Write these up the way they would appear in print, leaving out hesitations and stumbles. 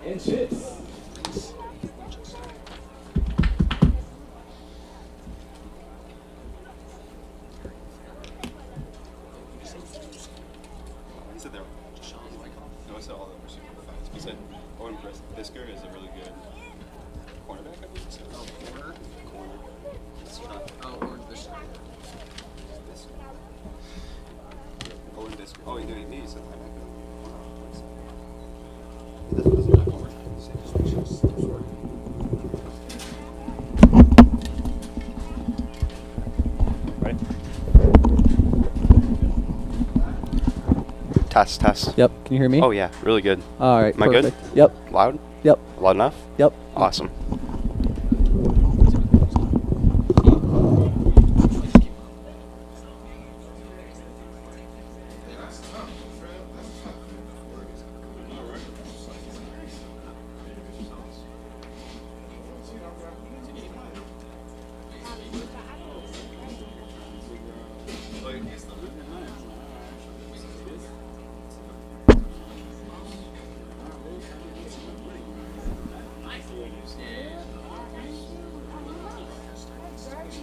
And chips. He said they're no, I said all of them were super fast. He said Owen Brisker is a really good cornerback, I believe he said. Oh, corner? Corner. Owen Brisker. Owen Brisker. Oh, he said linebacker. He doesn't like corner. Ready? Test. Yep. Can you hear me? Oh yeah, really good. All right. Am I perfect. good? Yep. Loud? Yep. Loud enough? Yep. Awesome.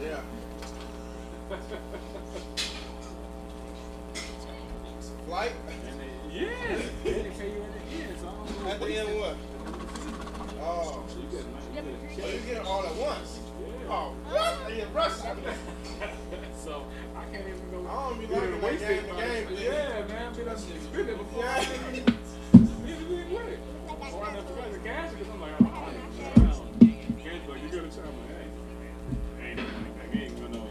Yeah. Flight? Yeah. They pay you at the end, so I don't know. At the end what? Oh. So you get So you get it all at once? Oh, what? You rush it. So I can't even go. I don't be liking that game to game. Yeah, man. Be done spend it before I even with it. Before I done forgot the cash because I'm like, oh, I ain't gonna sit around. Cash like, you go to town. I'm like, hey, I ain't gonna know.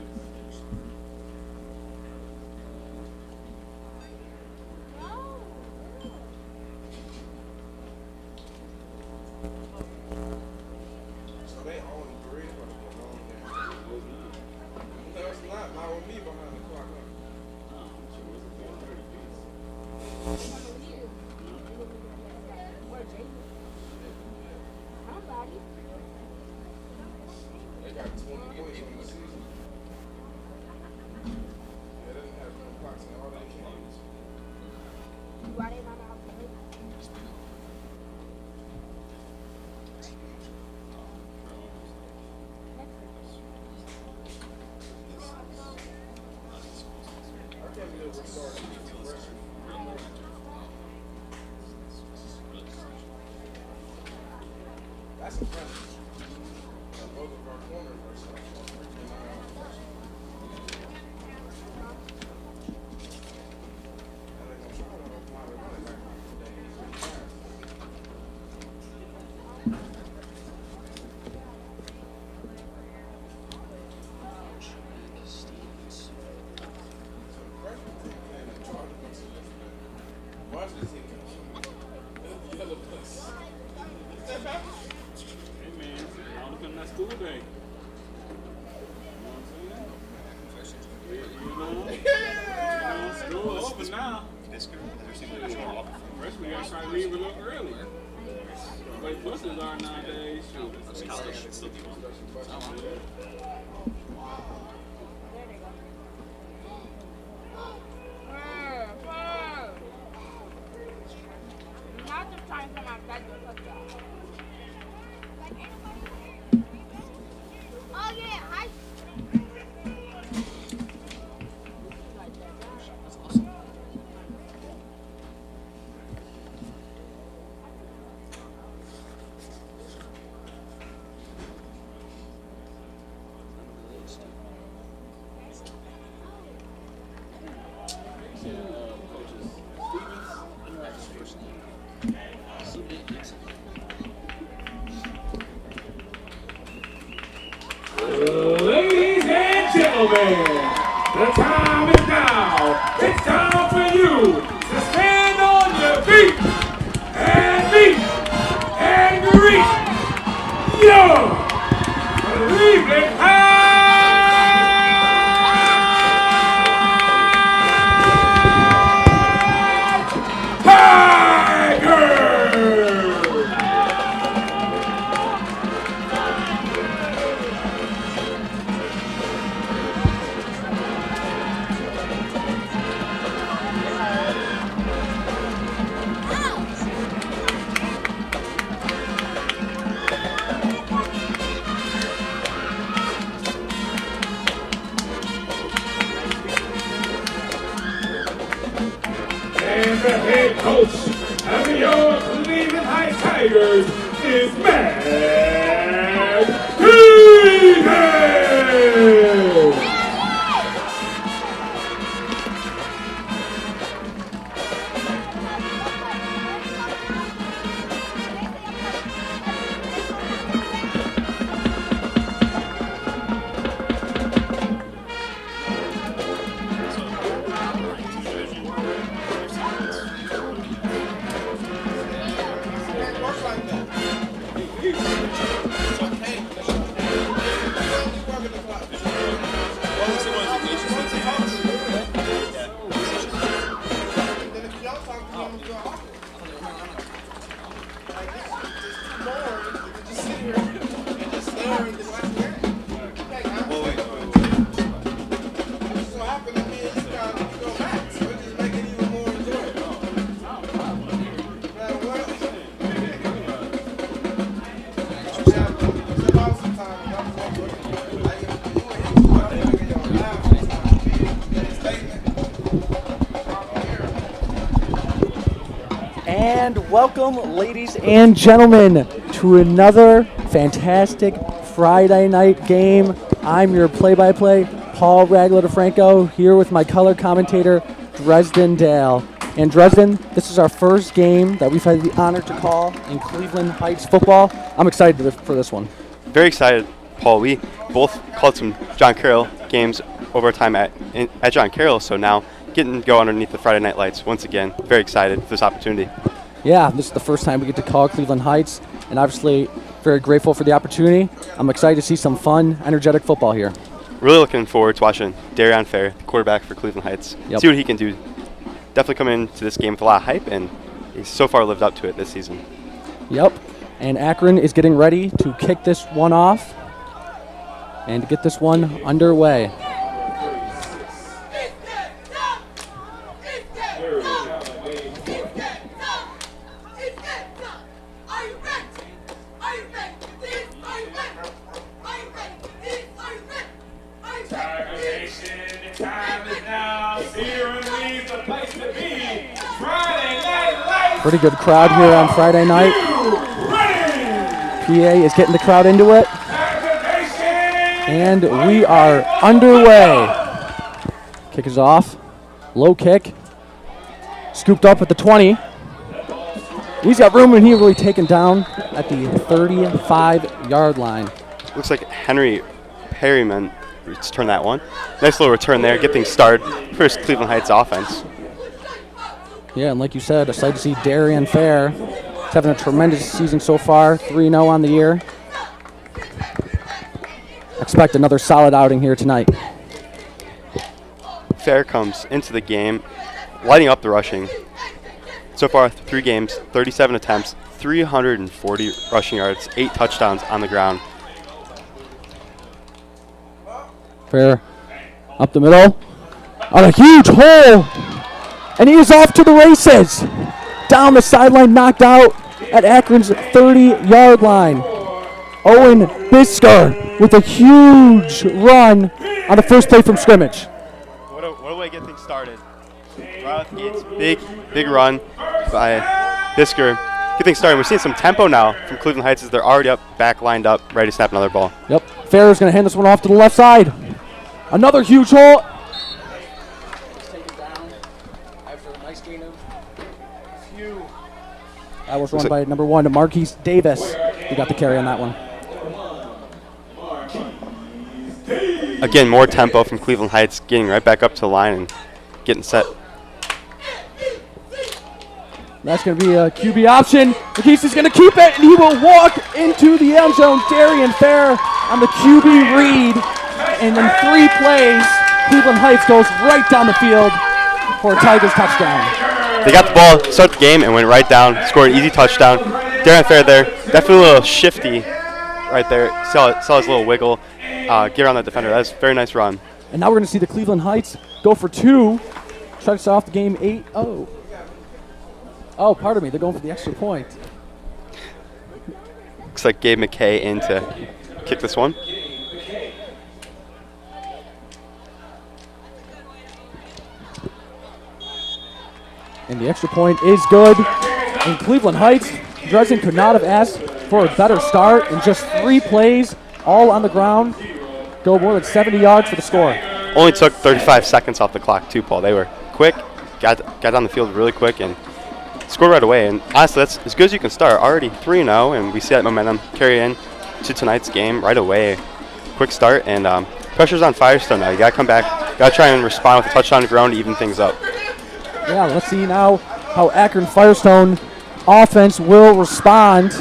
So they own the bridge for the long game. No, it's not with me behind the clock. They got 20 points on the season. They didn't have no clocks in all their games. I can't believe we're starting to get pressure. That's impressive. Both of our corners are so freaking pressure. And they're gonna try to apply the running back today. He's pretty fast. Varsity team. Yellow bus. Is that back? Hey, man. It all depends on that school day. You know what I'm saying? School open now. Freshman gotta try to leave a little earlier. The way buses are nowadays. Not just trying to come outside the touchdown. Oh yeah, I. Ladies and gentlemen, the time is now. It's time for you to stand on your feet and meet and greet your Cleveland Tigers! head coach of your Cleveland Heights Tigers is Matt Greenhead. And welcome, ladies and gentlemen, to another fantastic Friday night game. I'm your play-by-play, Paul Ragler DeFranco, here with my color commentator, Dresden Dale. And Dresden, this is our first game that we've had the honor to call in Cleveland Heights football. I'm excited for this one. Very excited, Paul. We both called some John Carroll games over time at John Carroll, so now getting to go underneath the Friday night lights once again. Very excited for this opportunity. Yeah, this is the first time we get to call Cleveland Heights, and obviously very grateful for the opportunity. I'm excited to see some fun, energetic football here. Really looking forward to watching Darion Fair, the quarterback for Cleveland Heights. Yep. See what he can do. Definitely come into this game with a lot of hype, and he's so far lived up to it this season. Yep, and Akron is getting ready to kick this one off and to get this one underway. Pretty good crowd here on Friday night. PA is getting the crowd into it. And we are underway. Kick is off. Low kick. Scooped up at the 20. He's got room and he really taken down at the 35-yard line. Looks like Henry Perryman returned that one. Nice little return there. Get things started. First Cleveland Heights offense. Yeah, and like you said, excited to see Darion Fair. He's having a tremendous season so far, 3-0 on the year. Expect another solid outing here tonight. Fair comes into the game, lighting up the rushing. So far, 3 games, 37 attempts, 340 rushing yards, 8 touchdowns on the ground. Fair up the middle on a huge hole. And he is off to the races. Down the sideline, knocked out at Akron's 30-yard line. Owen Bisker with a huge run on the first play from scrimmage. What a way to get things started. Right out the gates, big run by Bisker. Get things started. We're seeing some tempo now from Cleveland Heights as they're already up, back lined up, ready to snap another ball. Yep, Fair is going to hand this one off to the left side. Another huge hole. That was run by number 1, Marquise Davis. He got the carry on that one. Again, more tempo from Cleveland Heights, getting right back up to the line and getting set. That's going to be a QB option. Marquise is going to keep it, and he will walk into the end zone. Darion Fair on the QB read. And in 3 plays, Cleveland Heights goes right down the field for a Tigers touchdown. They got the ball, start the game, and went right down, scored an easy touchdown. Darion Fair there, definitely a little shifty right there. Saw his little wiggle, get around that defender. That was a very nice run. And now we're going to see the Cleveland Heights go for 2. Try to start off the game 8-0. Oh, pardon me, they're going for the extra point. Looks like Gabe McKay in to kick this one. And the extra point is good. In Cleveland Heights, Dresden could not have asked for a better start. In just 3 plays, all on the ground, go more than 70 yards for the score. Only took 35 seconds off the clock too, Paul. They were quick, got down the field really quick, and scored right away. And honestly, that's as good as you can start. Already 3-0, and we see that momentum carry in to tonight's game right away. Quick start, and pressure's on Firestone now. You got to come back, got to try and respond with a touchdown of your own to even things up. Yeah, let's see now how Akron Firestone offense will respond.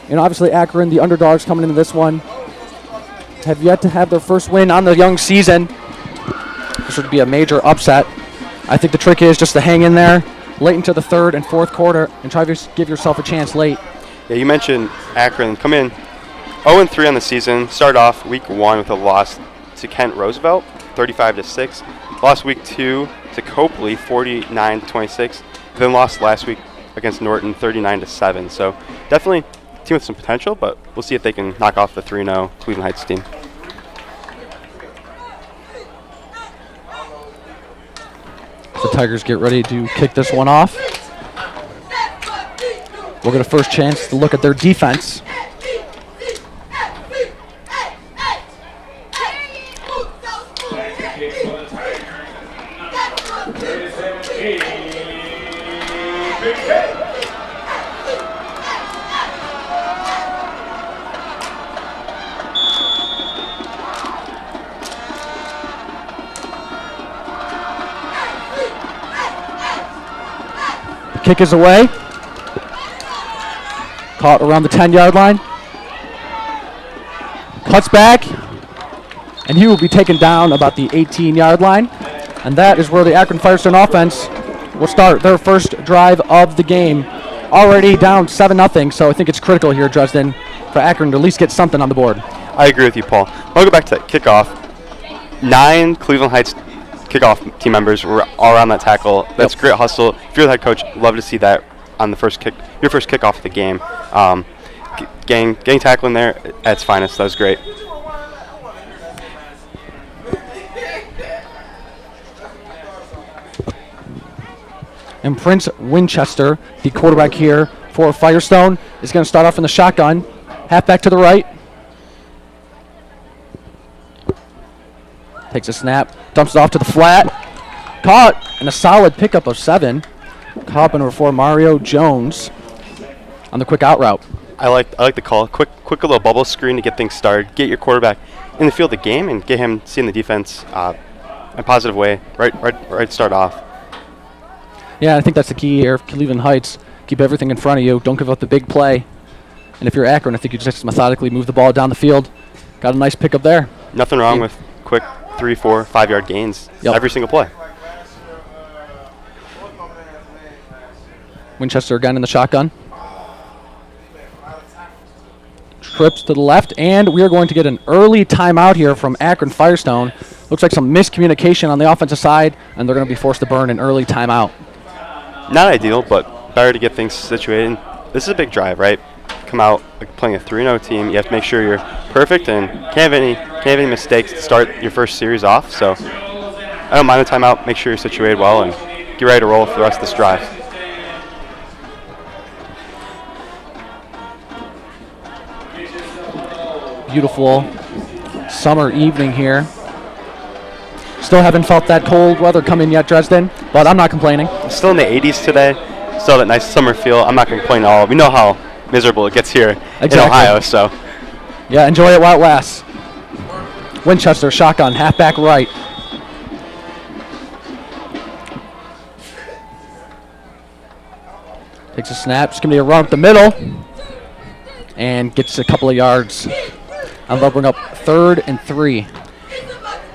You know, obviously Akron, the underdogs coming into this one, have yet to have their first win on the young season. This would be a major upset. I think the trick is just to hang in there late into the third and fourth quarter and try to give yourself a chance late. Yeah, you mentioned Akron come in 0-3 on the season. Start off week 1 with a loss to Kent Roosevelt, 35-6. Lost week 2 to Copley, 49-26. Then lost last week against Norton, 39-7. So definitely a team with some potential, but we'll see if they can knock off the 3-0 Cleveland Heights team. The Tigers get ready to kick this one off. We'll get a first chance to look at their defense. Kick is away. Caught around the 10-yard line. Cuts back. And he will be taken down about the 18-yard line. And that is where the Akron Firestone offense will start their first drive of the game. Already down 7-0, so I think it's critical here, Dresden, for Akron to at least get something on the board. I agree with you, Paul. I'll go back to that kickoff. 9 Cleveland Heights kickoff team members were all around that tackle. That's great hustle. If you're the head coach, love to see that on the first kick, your first kickoff of the game. Getting tackling there at its finest. That was great. And Prince Winchester, the quarterback here for Firestone, is going to start off in the shotgun. Halfback to the right. Takes a snap, dumps it off to the flat. Caught, and a solid pickup of 7. Caught by number 4, Mario Jones, on the quick out route. I like the call. Quick little bubble screen to get things started. Get your quarterback in the field of the game and get him seeing the defense in a positive way. Right start off. Yeah, I think that's the key here. Cleveland Heights, keep everything in front of you. Don't give up the big play. And if you're Akron, I think you just methodically move the ball down the field. Got a nice pickup there. Nothing wrong with quick 3, 4, 5-yard gains every single play. Winchester again in the shotgun. Trips to the left, and we are going to get an early timeout here from Akron Firestone. Looks like some miscommunication on the offensive side, and they're going to be forced to burn an early timeout. Not ideal, but better to get things situated. This is a big drive, right? Come out playing a 3-0 team. You have to make sure you're perfect and can't have any mistakes to start your first series off. So I don't mind the timeout. Make sure you're situated well and get ready to roll for the rest of this drive. Beautiful summer evening here. Still haven't felt that cold weather come in yet, Dresden, but I'm not complaining. It's still in the 80s today. Still that nice summer feel. I'm not going to complain at all. We know how miserable it gets here in Ohio, so. Yeah, enjoy it while it lasts. Winchester, shotgun, halfback right. Takes a snap. It's going to be a run up the middle. And gets a couple of yards. And they'll bring up 3rd and 3.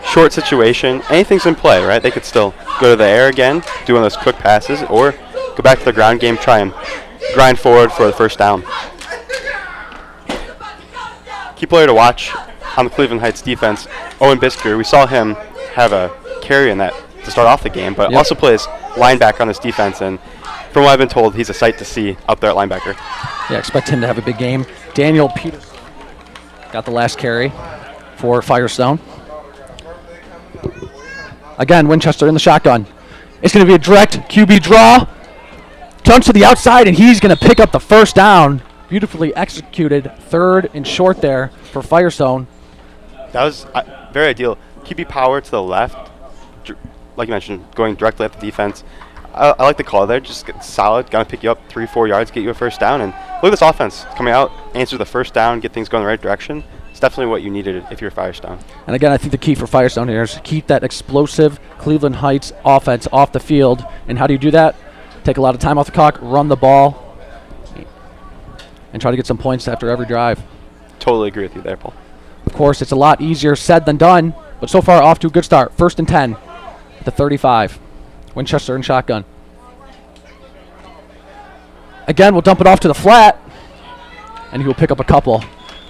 Short situation. Anything's in play, right? They could still go to the air again, do one of those quick passes, or go back to the ground game, try and grind forward for the first down. Key player to watch on the Cleveland Heights defense, Owen Bisker. We saw him have a carry in that to start off the game, but also plays linebacker on this defense, and from what I've been told, he's a sight to see up there at linebacker. Yeah, expect him to have a big game. Daniel Peters got the last carry for Firestone. Again, Winchester in the shotgun. It's going to be a direct QB draw. Turns to the outside, and he's going to pick up the first down. Beautifully executed. Third and short there for Firestone. That was very ideal. QB power to the left, like you mentioned, going directly at the defense. I like the call there. Just get solid, gonna pick you up 3-4 yards, get you a first down, and look at this offense coming out, answer the first down, get things going the right direction. It's definitely what you needed if you're Firestone. And again, I think the key for Firestone here is to keep that explosive Cleveland Heights offense off the field. And how do you do that? Take a lot of time off the clock, run the ball, and try to get some points after every drive. Totally agree with you there, Paul. Of course, it's a lot easier said than done, but so far off to a good start. 1st and 10 at the 35. Winchester in shotgun. Again, we'll dump it off to the flat, and he will pick up a couple.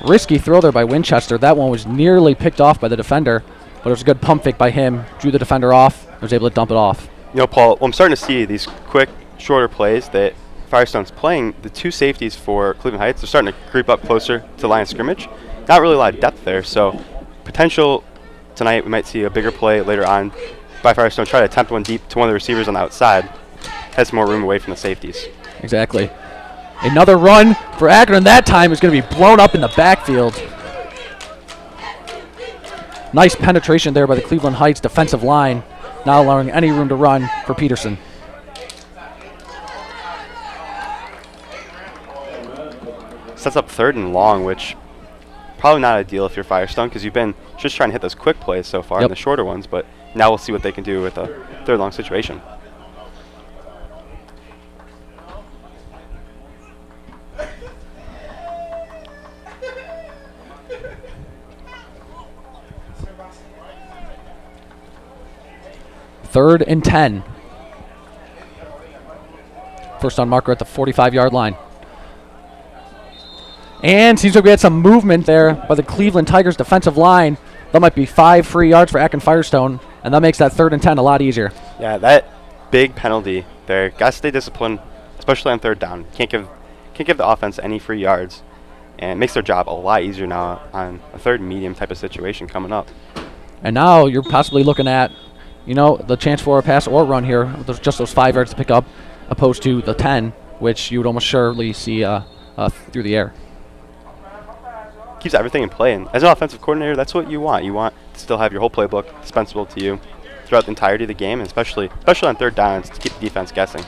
Risky throw there by Winchester. That one was nearly picked off by the defender, but it was a good pump fake by him. Drew the defender off, and was able to dump it off. You know, Paul, I'm starting to see these quick, shorter plays that Firestone's playing. The two safeties for Cleveland Heights are starting to creep up closer to line of scrimmage. Not really a lot of depth there, so potential tonight we might see a bigger play later on by Firestone. Try to attempt one deep to one of the receivers on the outside. Has some more room away from the safeties. Exactly. Another run for Akron. That time is going to be blown up in the backfield. Nice penetration there by the Cleveland Heights defensive line, not allowing any room to run for Peterson. Sets up 3rd and long, which probably not ideal if you're Firestone because you've been just trying to hit those quick plays so far, and the shorter ones, but now we'll see what they can do with a 3rd long situation. Third and 10. First on marker at the 45-yard line. And seems like we had some movement there by the Cleveland Tigers defensive line. That might be 5 free yards for Akron Firestone, and that makes that 3rd and 10 a lot easier. Yeah, that big penalty there. Got to stay disciplined, especially on 3rd down. Can't give the offense any free yards, and it makes their job a lot easier now on a 3rd and medium type of situation coming up. And now you're possibly looking at, you know, the chance for a pass or run here. There's just those 5 yards to pick up, opposed to the 10, which you would almost surely see through the air. Keeps everything in play, and as an offensive coordinator, that's what you want. You want to still have your whole playbook dispensable to you throughout the entirety of the game, and especially on 3rd downs to keep the defense guessing.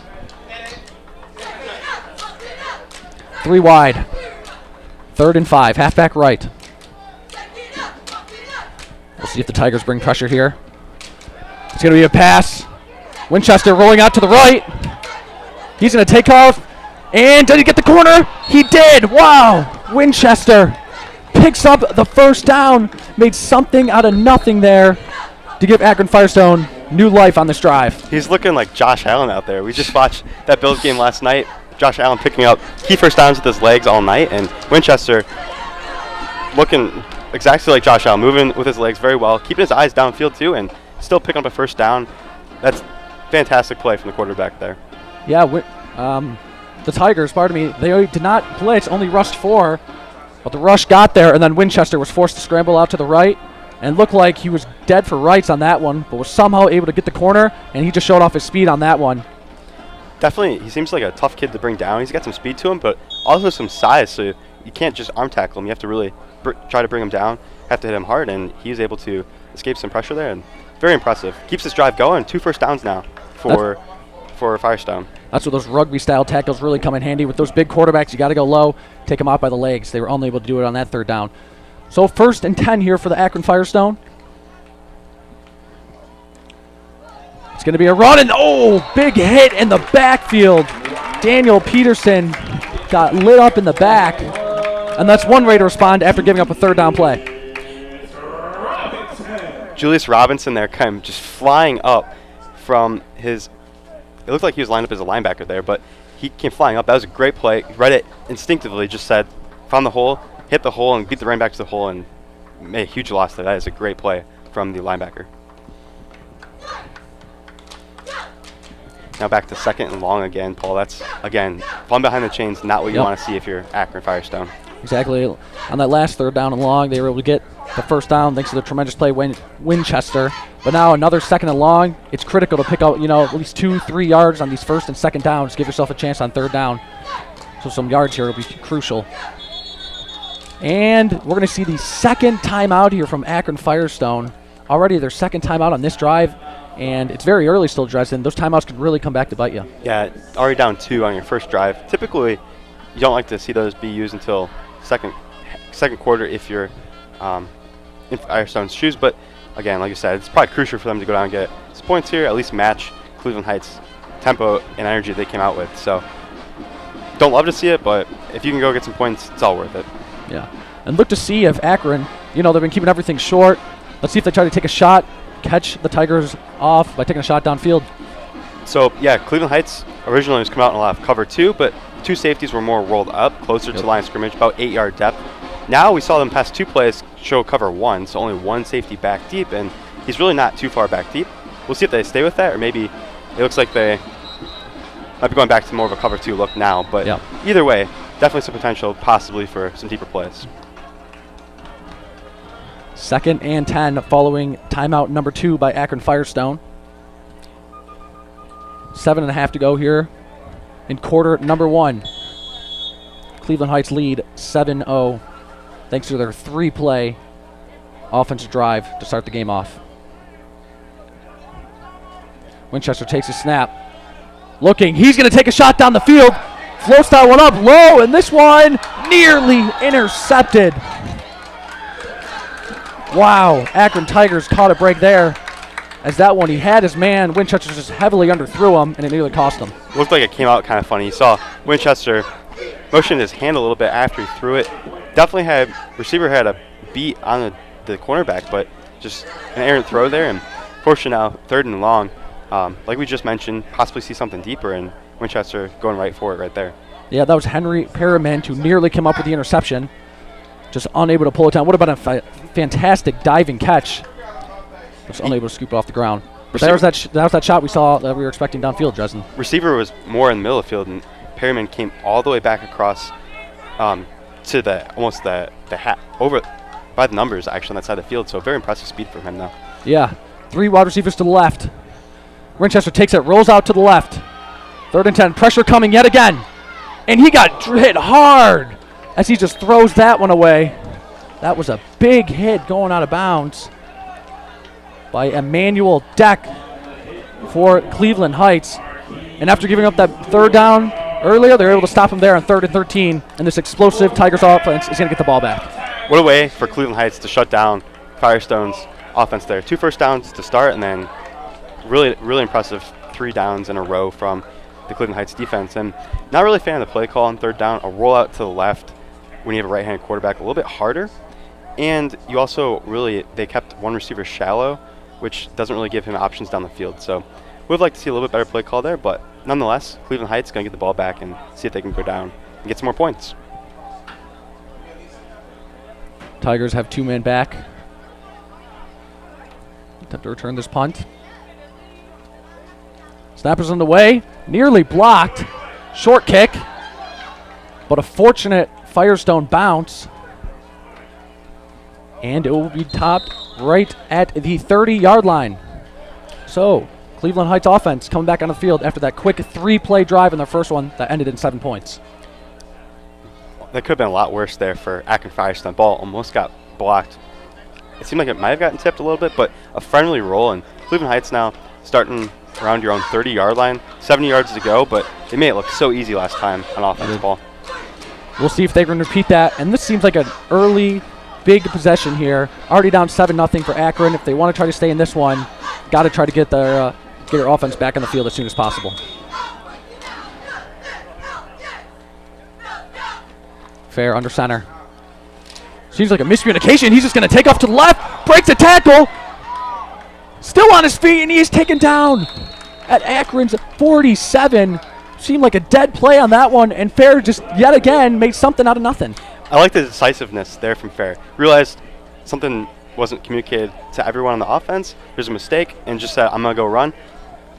3 wide. 3rd and 5. Halfback right. We'll see if the Tigers bring pressure here. It's going to be a pass. Winchester rolling out to the right. He's going to take off. And did he get the corner? He did. Wow. Winchester picks up the first down. Made something out of nothing there to give Akron Firestone new life on this drive. He's looking like Josh Allen out there. We just watched that Bills game last night. Josh Allen picking up key first downs with his legs all night, and Winchester looking exactly like Josh Allen, moving with his legs very well, keeping his eyes downfield too, and still picking up a first down. That's fantastic play from the quarterback there. Yeah, the Tigers, they did not blitz, only rushed 4, but the rush got there, and then Winchester was forced to scramble out to the right, and looked like he was dead for rights on that one, but was somehow able to get the corner, and he just showed off his speed on that one. Definitely, he seems like a tough kid to bring down. He's got some speed to him, but also some size, so you can't just arm tackle him. You have to really try to bring him down, have to hit him hard, and he was able to escape some pressure there, and very impressive. Keeps this drive going. 2 first downs now for Firestone. That's where those rugby-style tackles really come in handy. With those big quarterbacks, you got to go low, take them out by the legs. They were only able to do it on that 3rd down. So 1st and 10 here for the Akron Firestone. It's going to be a run, and big hit in the backfield. Daniel Peterson got lit up in the back, and that's one way to respond after giving up a 3rd down play. Julius Robinson there kind of just flying up from his – it looked like he was lined up as a linebacker there, but he came flying up. That was a great play. He read it instinctively, just said, found the hole, hit the hole, and beat the running back to the hole, and made a huge loss there. That is a great play from the linebacker. Now back to 2nd and long again, Paul. That's, again, run behind the chains, not what you want to see if you're Akron Firestone. Exactly. On that last 3rd down and long, they were able to get the first down thanks to the tremendous play Winchester But now another 2nd and long. It's critical to pick out, at least 2-3 yards on these 1st and 2nd downs. Give yourself a chance on 3rd down. So some yards here will be crucial. And we're going to see the 2nd timeout here from Akron Firestone. Already their 2nd timeout on this drive. And it's very early still, Dresden. Those timeouts can really come back to bite you. Yeah, already down 2 on your first drive. Typically, you don't like to see those be used until second quarter if you're in Firestone's shoes. But again, like you said, it's probably crucial for them to go down and get some points here, at least match Cleveland Heights' tempo and energy they came out with. So don't love to see it, but if you can go get some points, it's all worth it. Yeah. And look to see if Akron, they've been keeping everything short. Let's see if they try to take a shot, catch the Tigers off by taking a shot downfield. So, yeah, Cleveland Heights originally was coming out in a lot of cover 2, but 2 safeties were more rolled up, closer to the line of scrimmage, about 8-yard depth. Now we saw them pass 2 plays show cover 1, so only 1 safety back deep, and he's really not too far back deep. We'll see if they stay with that, or maybe it looks like they might be going back to more of a cover 2 look now. But either way, definitely some potential possibly for some deeper plays. 2nd and 10 following timeout number 2 by Akron Firestone. 7.5 to go here in quarter number 1. Cleveland Heights lead 7-0 thanks to their 3-play offensive drive to start the game off. Winchester takes a snap. Looking, he's going to take a shot down the field. Floats that one up low, and this one nearly intercepted. Wow, Akron Tigers caught a break there. As that one, he had his man. Winchester just heavily underthrew him, and it nearly cost him. Looked like it came out kind of funny. You saw Winchester motioned his hand a little bit after he threw it. Definitely receiver had a beat on the cornerback, but just an errant throw there. And fortunately now, 3rd and long, like we just mentioned, possibly see something deeper, and Winchester going right for it right there. Yeah, that was Henry Perriman who nearly came up with the interception. Just unable to pull it down. Would have been a fantastic diving catch. Just unable to scoop it off the ground. But that was that shot we saw that we were expecting downfield, Dresden. Receiver was more in the middle of the field, and Perriman came all the way back across to the hat over by the numbers actually on that side of the field. So very impressive speed from him though. Yeah, 3 wide receivers to the left. Winchester takes it, rolls out to the left. 3rd and 10, pressure coming yet again, and he got hit hard as he just throws that one away. That was a big hit going out of bounds by Emmanuel Deck for Cleveland Heights. And after giving up that 3rd down earlier, they're able to stop him there on 3rd and 13. And this explosive Tigers offense is going to get the ball back. What a way for Cleveland Heights to shut down Firestone's offense there. 2 first downs to start, and then really, really impressive 3 downs in a row from the Cleveland Heights defense. And not really a fan of the play call on 3rd down. A rollout to the left when you have a right-handed quarterback, a little bit harder. And you also they kept 1 receiver shallow, which doesn't really give him options down the field. So we'd like to see a little bit better play call there, but nonetheless, Cleveland Heights is going to get the ball back and see if they can go down and get some more points. Tigers have 2 men back. Attempt to return this punt. Snappers on the way, nearly blocked. Short kick, but a fortunate Firestone bounce. And it will be topped right at the 30-yard line. So, Cleveland Heights offense coming back on the field after that quick 3-play drive in their first one that ended in 7 points. That could have been a lot worse there for Akron Firestone. Ball almost got blocked. It seemed like it might have gotten tipped a little bit, but a friendly roll. And Cleveland Heights now starting around your own 30-yard line. 70 yards to go, but they made it look so easy last time on offensive ball. We'll see if they can repeat that. And this seems like an early big possession here. Already down 7-0 for Akron. If they want to try to stay in this one, got to try to get their offense back on the field as soon as possible. Fair under center. Seems like a miscommunication. He's just going to take off to the left. Breaks a tackle. Still on his feet, and he is taken down at Akron's 47. Seemed like a dead play on that one, and Fair just yet again made something out of nothing. I like the decisiveness there from Fair. Realized something wasn't communicated to everyone on the offense. There's a mistake, and just said, I'm going to go run.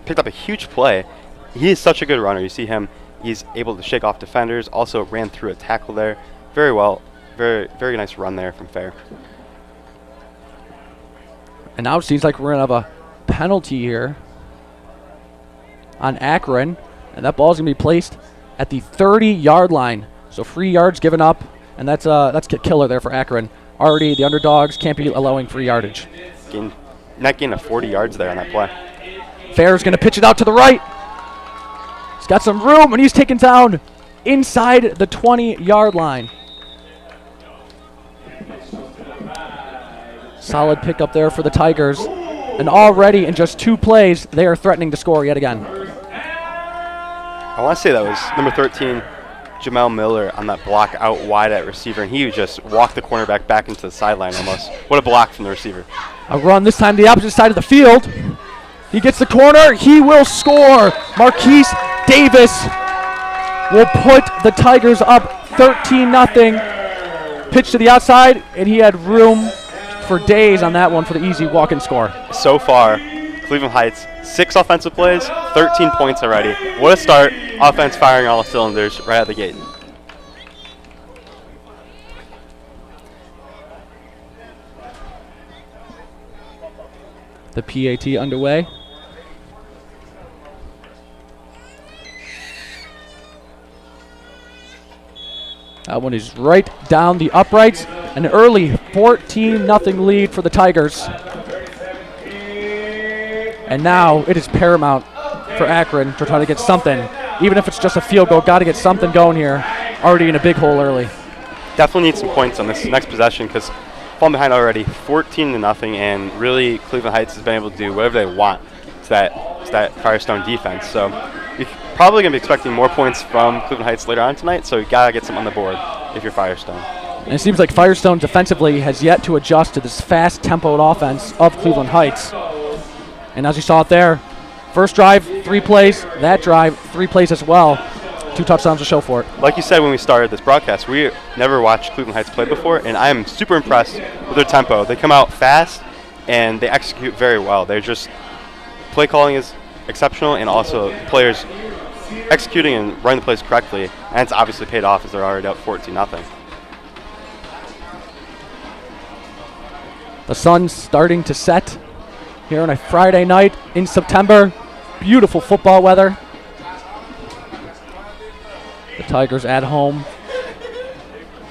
Picked up a huge play. He is such a good runner. You see him, he's able to shake off defenders. Also ran through a tackle there. Very well. Very, very nice run there from Fair. And now it seems like we're going to have a penalty here on Akron. And that ball's going to be placed at the 30-yard line. So 3 yards given up, and that's a killer there for Akron. Already the underdogs can't be allowing free yardage. Net gain of 40 yards there on that play. Fair's going to pitch it out to the right. He's got some room, and he's taken down inside the 20-yard line. Solid pickup there for the Tigers. And already in just 2 plays, they are threatening to score yet again. I want to say that was number 13, Jamel Miller, on that block out wide at receiver, and he would just walk the cornerback back into the sideline almost. What a block from the receiver. A run this time the opposite side of the field. He gets the corner. He will score. Marquise Davis will put the Tigers up 13-0. Pitch to the outside, and he had room for days on that one for the easy walk-in score. So far, Cleveland Heights, 6 offensive plays, 13 points already. What a start. Offense firing all cylinders right out the gate. The PAT underway. That one is right down the uprights. An early 14-0 lead for the Tigers. And now it is paramount for Akron to try to get something. Even if it's just a field goal, got to get something going here. Already in a big hole early. Definitely need some points on this next possession because falling behind already 14-0, and really Cleveland Heights has been able to do whatever they want to that Firestone defense. So you're probably going to be expecting more points from Cleveland Heights later on tonight, so you got to get some on the board if you're Firestone. And it seems like Firestone defensively has yet to adjust to this fast-tempoed offense of Cleveland Heights. And as you saw it there, first drive, 3 plays. That drive, 3 plays as well. 2 touchdowns to show for it. Like you said when we started this broadcast, we never watched Cleveland Heights play before, and I am super impressed with their tempo. They come out fast, and they execute very well. They're just, play calling is exceptional, and also players executing and running the plays correctly, and it's obviously paid off as they're already up 14-0. The sun's starting to set here on a Friday night in September. Beautiful football weather. The Tigers at home,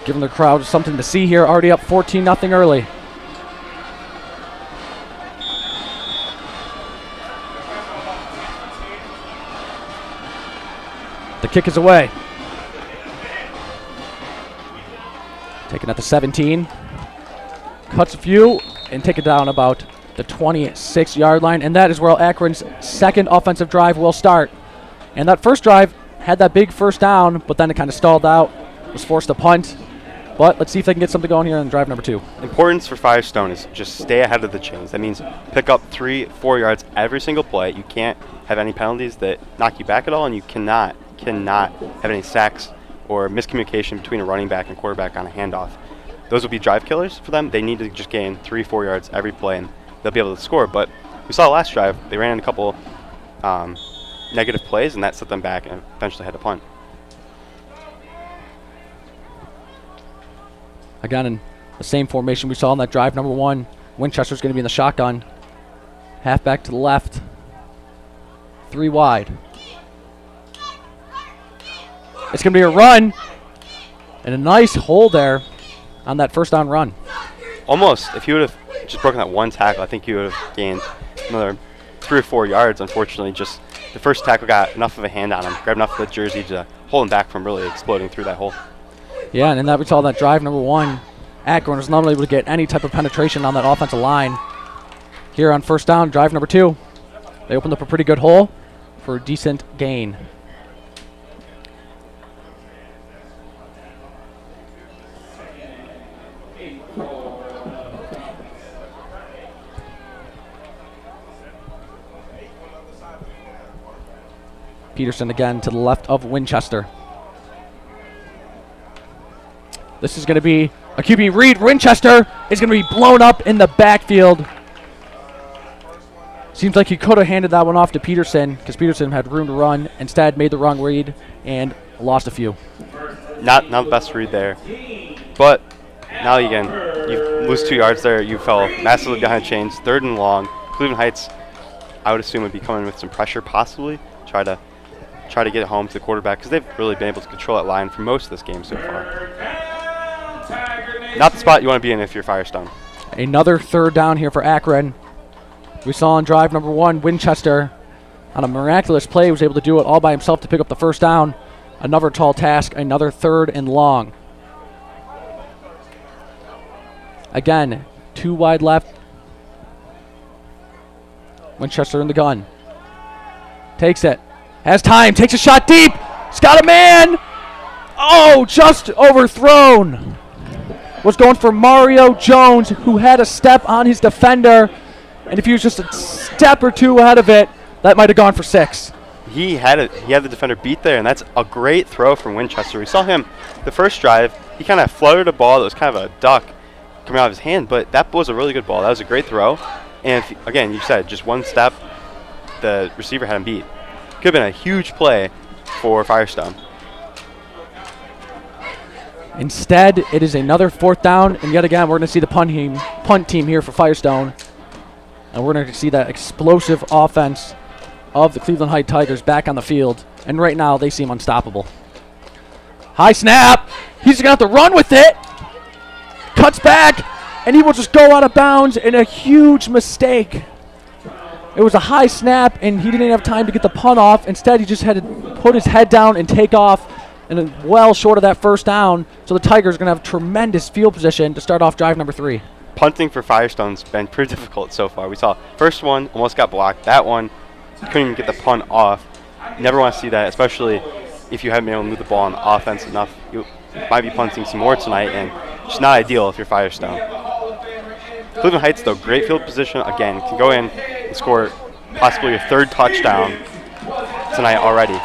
giving the crowd something to see here. Already up 14-0 early. The kick is away. Taken at the 17. Cuts a few and take it down about the 26-yard line. And that is where Akron's second offensive drive will start. And that first drive had that big first down, but then it kind of stalled out, was forced to punt. But let's see if they can get something going here on drive number 2. Importance for Firestone is just stay ahead of the chains. That means pick up 3-4 yards every single play. You can't have any penalties that knock you back at all, and you cannot have any sacks or miscommunication between a running back and quarterback on a handoff. Those will be drive killers for them. They need to just gain 3-4 yards every play, and they'll be able to score. But we saw last drive, they ran in a couple negative plays, and that set them back and eventually had to punt. Again, in the same formation we saw in that drive number 1, Winchester's going to be in the shotgun. Halfback to the left. 3 wide. It's going to be a run. And a nice hole there on that first down run. Almost. If you would have just broken that one tackle, I think you would have gained another 3 or 4 yards. Unfortunately, just the first tackle got enough of a hand on him, grabbed enough of the jersey to hold him back from really exploding through that hole. Yeah, and in that we saw that drive number 1, Akron was not able to get any type of penetration on that offensive line. Here on first down, drive number 2, they opened up a pretty good hole for a decent gain. Peterson again to the left of Winchester. This is going to be a QB read. Winchester is going to be blown up in the backfield. Seems like he could have handed that one off to Peterson because Peterson had room to run. Instead, made the wrong read and lost a few. Not the best read there. But now again, you lose 2 yards there. You fell massively behind chains. 3rd and long. Cleveland Heights, I would assume, would be coming with some pressure, possibly try to get it home to the quarterback because they've really been able to control that line for most of this game so far. Not the spot you want to be in if you're Firestone. Another 3rd down here for Akron. We saw on drive number 1, Winchester, on a miraculous play, was able to do it all by himself to pick up the 1st down. Another tall task, another 3rd and long. Again, 2 wide left. Winchester in the gun. Takes it. Has time. Takes a shot deep. He's got a man. Oh, just overthrown. Was going for Mario Jones, who had a step on his defender. And if he was just a step or 2 ahead of it, that might have gone for 6. He had the defender beat there, and that's a great throw from Winchester. We saw him the first drive. He kind of floated a ball that was kind of a duck coming out of his hand, but that was a really good ball. That was a great throw. And if, again, you said just 1 step, the receiver had him beat. Could have been a huge play for Firestone. Instead, it is another 4th down, and yet again, we're going to see the punt team here for Firestone. And we're going to see that explosive offense of the Cleveland Heights Tigers back on the field. And right now, they seem unstoppable. High snap. He's going to have to run with it. Cuts back, and he will just go out of bounds in a huge mistake. It was a high snap, and he didn't have time to get the punt off. Instead, he just had to put his head down and take off, and well short of that 1st down. So the Tigers are going to have tremendous field position to start off drive number 3. Punting for Firestone's been pretty difficult so far. We saw first one almost got blocked. That one couldn't even get the punt off. You never want to see that, especially if you haven't been able to move the ball on offense enough. You might be punting some more tonight, and it's not ideal if you're Firestone. Cleveland Heights, though, great field position. Again, can go in and score possibly your 3rd touchdown tonight already.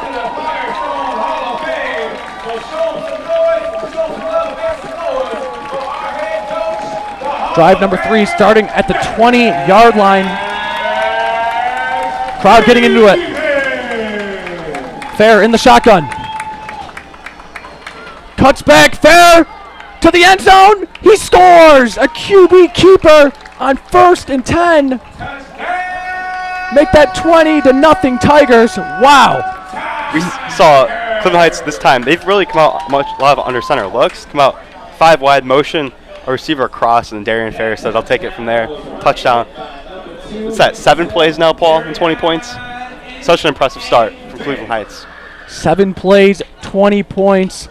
Drive number 3 starting at the 20-yard line. Crowd getting into it. Fair in the shotgun. Cuts back, Fair to the end zone. He scores! A QB keeper on 1st and 10. Make that 20-0 Tigers. Wow. We saw Cleveland Heights this time. They've really come out a lot of under center looks. Come out 5 wide motion, a receiver across, and Darian Fair says, "I'll take it from there." Touchdown. What's that? 7 plays now, Paul, and 20 points. Such an impressive start from Cleveland Heights. 7 plays, 20 points.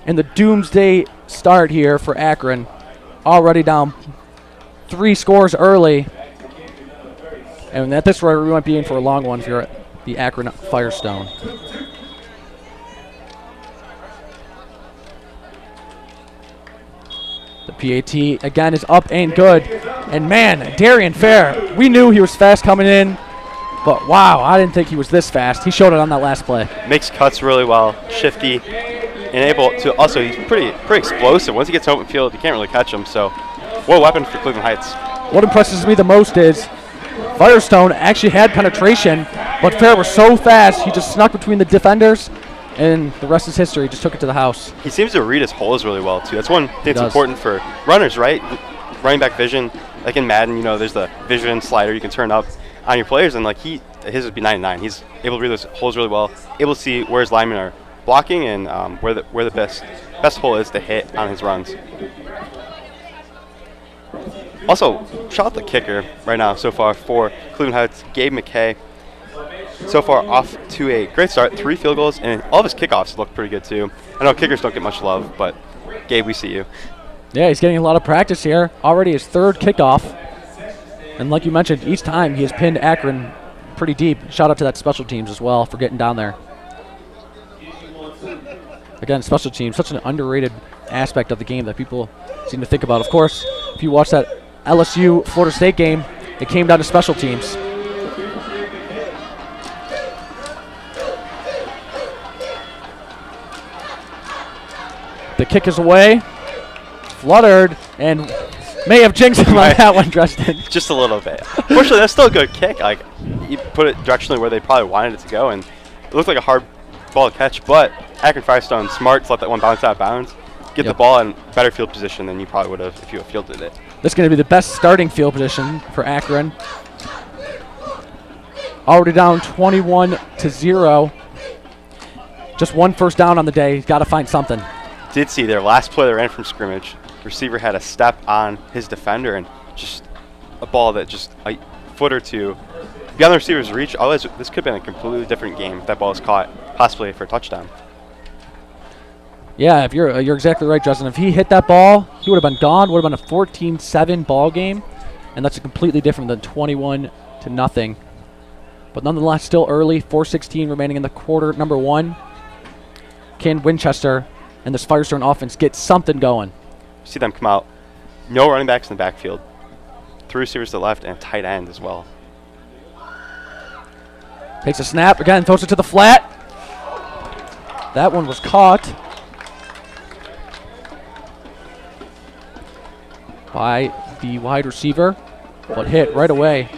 And the doomsday start here for Akron. Already down 3 scores early. And at this rate, we might be in for a long one if you're at the Akron Firestone. The PAT, again, is up and good. And, man, Darian Fair, we knew he was fast coming in. But, wow, I didn't think he was this fast. He showed it on that last play. Makes cuts really well, shifty, and able to also, he's pretty explosive. Once he gets to open field, you can't really catch him. So, what a weapon for Cleveland Heights. What impresses me the most is Firestone actually had penetration, but Fair was so fast, he just snuck between the defenders, and the rest is history. Just took it to the house. He seems to read his holes really well, too. That's one thing that's important for runners, right? Running back vision. Like in Madden, you know, there's the vision slider you can turn up on your players, and like his would be 99. He's able to read those holes really well, able to see where his linemen are blocking and where the best hole is to hit on his runs. Also, shout out the kicker right now so far for Cleveland Heights, Gabe McKay. So far off to a great start, 3 field goals, and all of his kickoffs look pretty good too. I know kickers don't get much love, but Gabe, we see you. Yeah, he's getting a lot of practice here. Already his 3rd kickoff. And like you mentioned, each time he has pinned Akron pretty deep. Shout out to that special teams as well for getting down there. Again, special teams, such an underrated aspect of the game that people seem to think about. Of course, if you watch that LSU Florida State game, it came down to special teams. The kick is away, fluttered, and may have jinxed him on that one, Dresden. Just a little bit. Fortunately, that's still a good kick. Like, he put it directionally where they probably wanted it to go, and it looked like a hard ball to catch, but Akron Firestone smart to let that one bounce out of bounds. get the Yep. ball in better field position than you probably would have if you had fielded it. This is going to be the best starting field position for Akron. Already down 21-0. Just one first down on the day. He's got to find something. Did see their last play they ran from scrimmage. Receiver had a step on his defender and just a ball that just a foot or two beyond the receiver's reach. Otherwise, this could have been a completely different game if that ball was caught, possibly for a touchdown. Yeah, if you're exactly right, Justin. If he hit that ball, he would have been gone. Would have been a 14-7 ball game, and that's completely different than 21-0. But nonetheless, still early. 4:16 remaining in the quarter. Number 1. Can Winchester and this Firestone offense get something going? See them come out. No running backs in the backfield. 3 receivers to the left and a tight end as well. Takes a snap again, throws it to the flat. That one was caught by the wide receiver, but hit right away.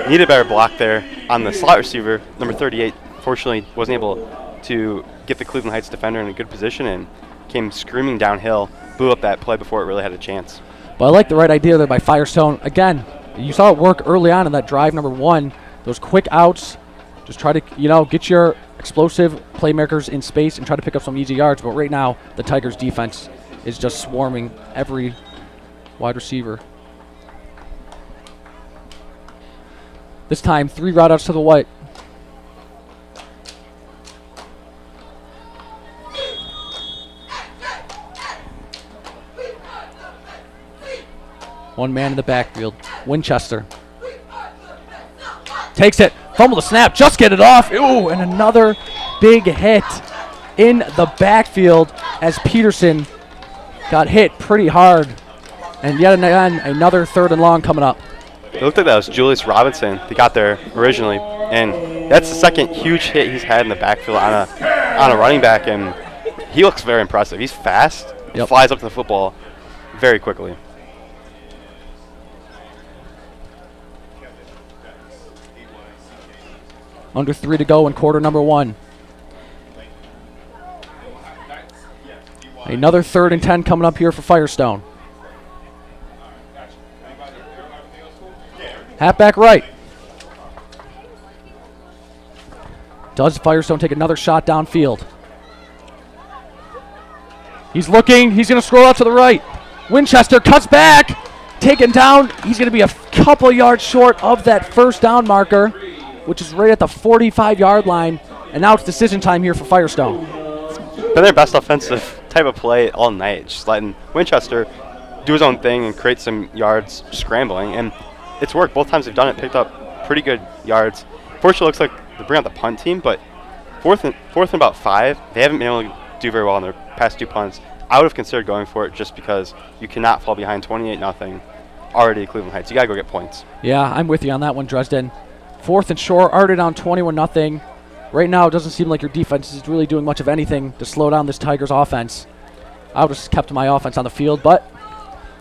Needed a better block there on the slot receiver. Number 38, fortunately, wasn't able to get the Cleveland Heights defender in a good position and came screaming downhill, blew up that play before it really had a chance. But I like the right idea there by Firestone. Again, you saw it work early on in that drive number 1. Those quick outs, just try to, get your explosive playmakers in space and try to pick up some easy yards. But right now, the Tigers defense is just swarming every wide receiver. This time, 3 route outs to the white. One man in the backfield. Winchester takes it. Fumble the snap. Just get it off. Ooh, and another big hit in the backfield as Peterson got hit pretty hard. And yet again, another 3rd and long coming up. It looked like that was Julius Robinson that got there originally, and that's the second huge hit he's had in the backfield on a running back, and he looks very impressive. He's fast, Yep. Flies up to the football very quickly. Under 3 to go in quarter number 1. Another 3rd and 10 coming up here for Firestone. Halfback right. Does Firestone take another shot downfield? He's looking. He's going to scroll out to the right. Winchester cuts back. Taken down. He's going to be a couple yards short of that first down marker, which is right at the 45-yard line. And now it's decision time here for Firestone. Been their best offensive type of play all night, just letting Winchester do his own thing and create some yards scrambling. And it's worked. Both times they've done it, picked up pretty good yards. Fortunately, it looks like they bring out the punt team, but fourth and about 5, they haven't been able to do very well in their past 2 punts. I would have considered going for it just because you cannot fall behind 28-0 already at Cleveland Heights. You got to go get points. Yeah, I'm with you on that one, Dresden. 4th and short, already down 21-0. Right now, it doesn't seem like your defense is really doing much of anything to slow down this Tigers offense. I would have kept my offense on the field, but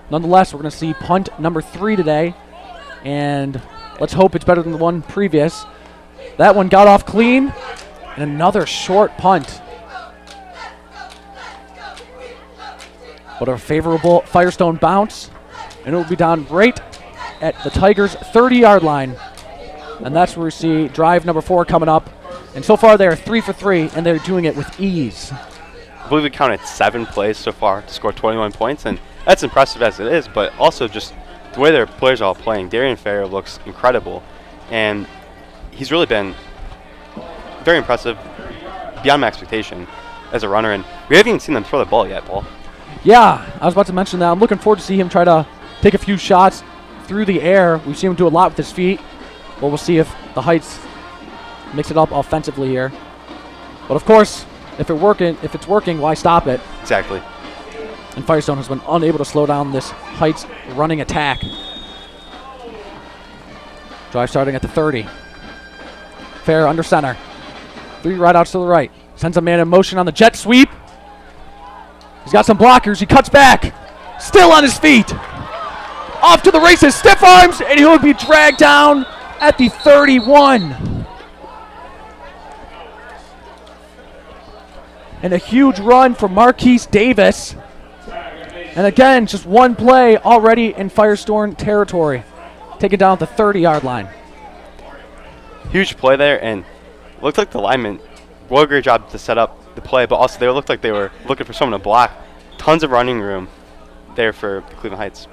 nonetheless, we're going to see punt number 3 today, and let's hope it's better than the one previous. That one got off clean, and another short punt. But a favorable Firestone bounce, and it will be down right at the Tigers' 30-yard line. And that's where we see drive number 4 coming up. And so far, they are 3 for 3, and they're doing it with ease. I believe we counted 7 plays so far to score 21 points, and that's impressive as it is, but also just the way their players are all playing. Darian Farrow looks incredible, and he's really been very impressive, beyond my expectation as a runner, and we haven't even seen them throw the ball yet, Paul. Yeah, I was about to mention that. I'm looking forward to see him try to take a few shots through the air. We've seen him do a lot with his feet, but we'll see if the Heights mix it up offensively here. But of course, if it's working, why stop it? Exactly. And Firestone has been unable to slow down this Heights running attack. Drive starting at the 30. Fair under center. 3 right outs to the right. Sends a man in motion on the jet sweep. He's got some blockers. He cuts back. Still on his feet. Off to the races. Stiff arms. And he will be dragged down at the 31. And a huge run for Marquise Davis. And again, just one play already in Firestone territory. Taken down at the 30-yard line. Huge play there, and looked like the linemen did a great job to set up the play, but also they looked like they were looking for someone to block. Tons of running room there for the Cleveland Heights.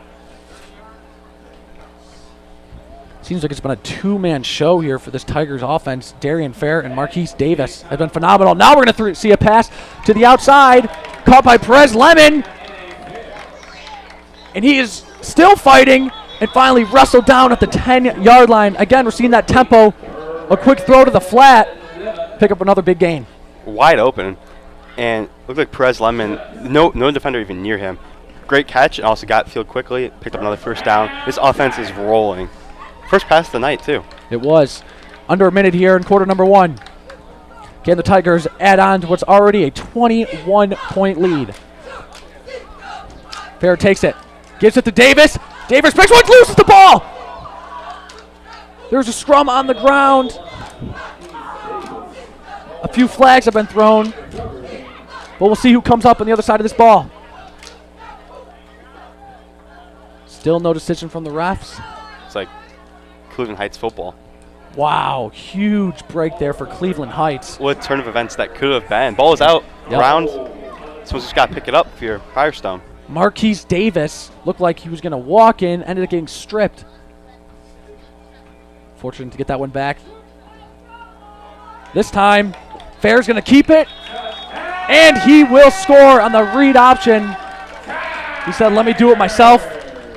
Seems like it's been a two-man show here for this Tigers offense. Darian Fair and Marquise Davis have been phenomenal. Now we're going to see a pass to the outside, caught by Perez Lemon. And he is still fighting and finally wrestled down at the 10-yard line. Again, we're seeing that tempo. A quick throw to the flat. Pick up another big gain. Wide open. And looked like Perez Lemon, no defender even near him. Great catch, and also got field quickly. Picked up another first down. This offense is rolling. First pass of the night, too. It was. Under a minute here in quarter number 1. Can the Tigers add on to what's already a 21-point lead? Fair takes it. Gives it to Davis. Davis breaks one, loses the ball. There's a scrum on the ground. A few flags have been thrown. But we'll see who comes up on the other side of this ball. Still no decision from the refs. It's like Cleveland Heights football. Wow, huge break there for Cleveland Heights. What turn of events that could have been. Ball is out, around. Someone's just got to pick it up for your Firestone. Marquise Davis looked like he was going to walk in, ended up getting stripped. Fortunate to get that one back. This time, Fair's going to keep it, and he will score on the read option. He said, let me do it myself,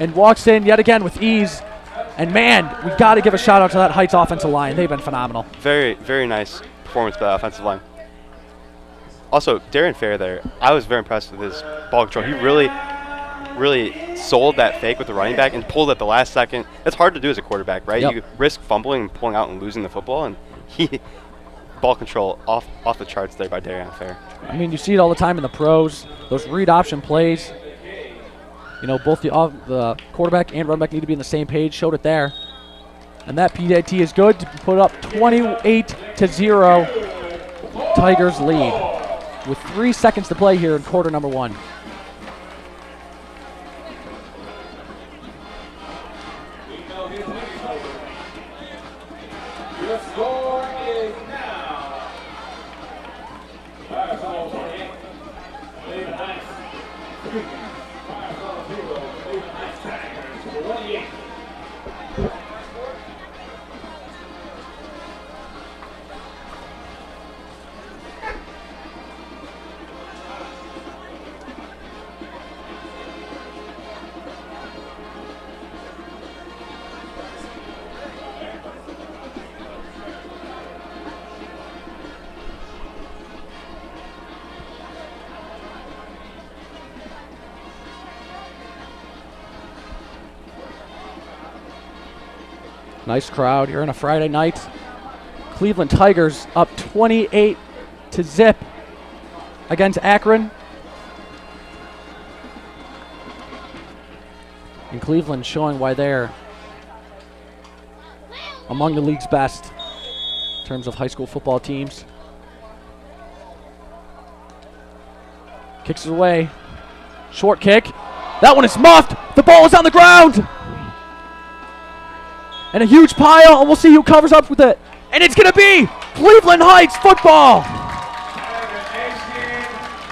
and walks in yet again with ease. And man, we got to give a shout out to that Heights offensive line. They've been phenomenal. Very, very nice performance by the offensive line. Also, Darian Fair there, I was very impressed with his ball control. He really sold that fake with the running back and pulled at the last second. It's hard to do as a quarterback, right? Yep. You risk fumbling and pulling out and losing the football, and ball control off the charts there by Darian Fair. I mean, you see it all the time in the pros. Those read option plays. You know, both the quarterback and running back need to be on the same page. Showed it there. And that PAT is good to put up 28-0 Tigers lead with 3 seconds to play here in quarter number 1. Your score is now. Firestone 28. Cleveland Heights 3. Firestone 0. Cleveland Heights Tigers 28. Nice crowd here on a Friday night. Cleveland Tigers up 28-0 against Akron. And Cleveland showing why they're among the league's best in terms of high school football teams. Kicks it away. Short kick. That one is muffed. The ball is on the ground. And a huge pile, and we'll see who covers up with it. And it's going to be Cleveland Heights football.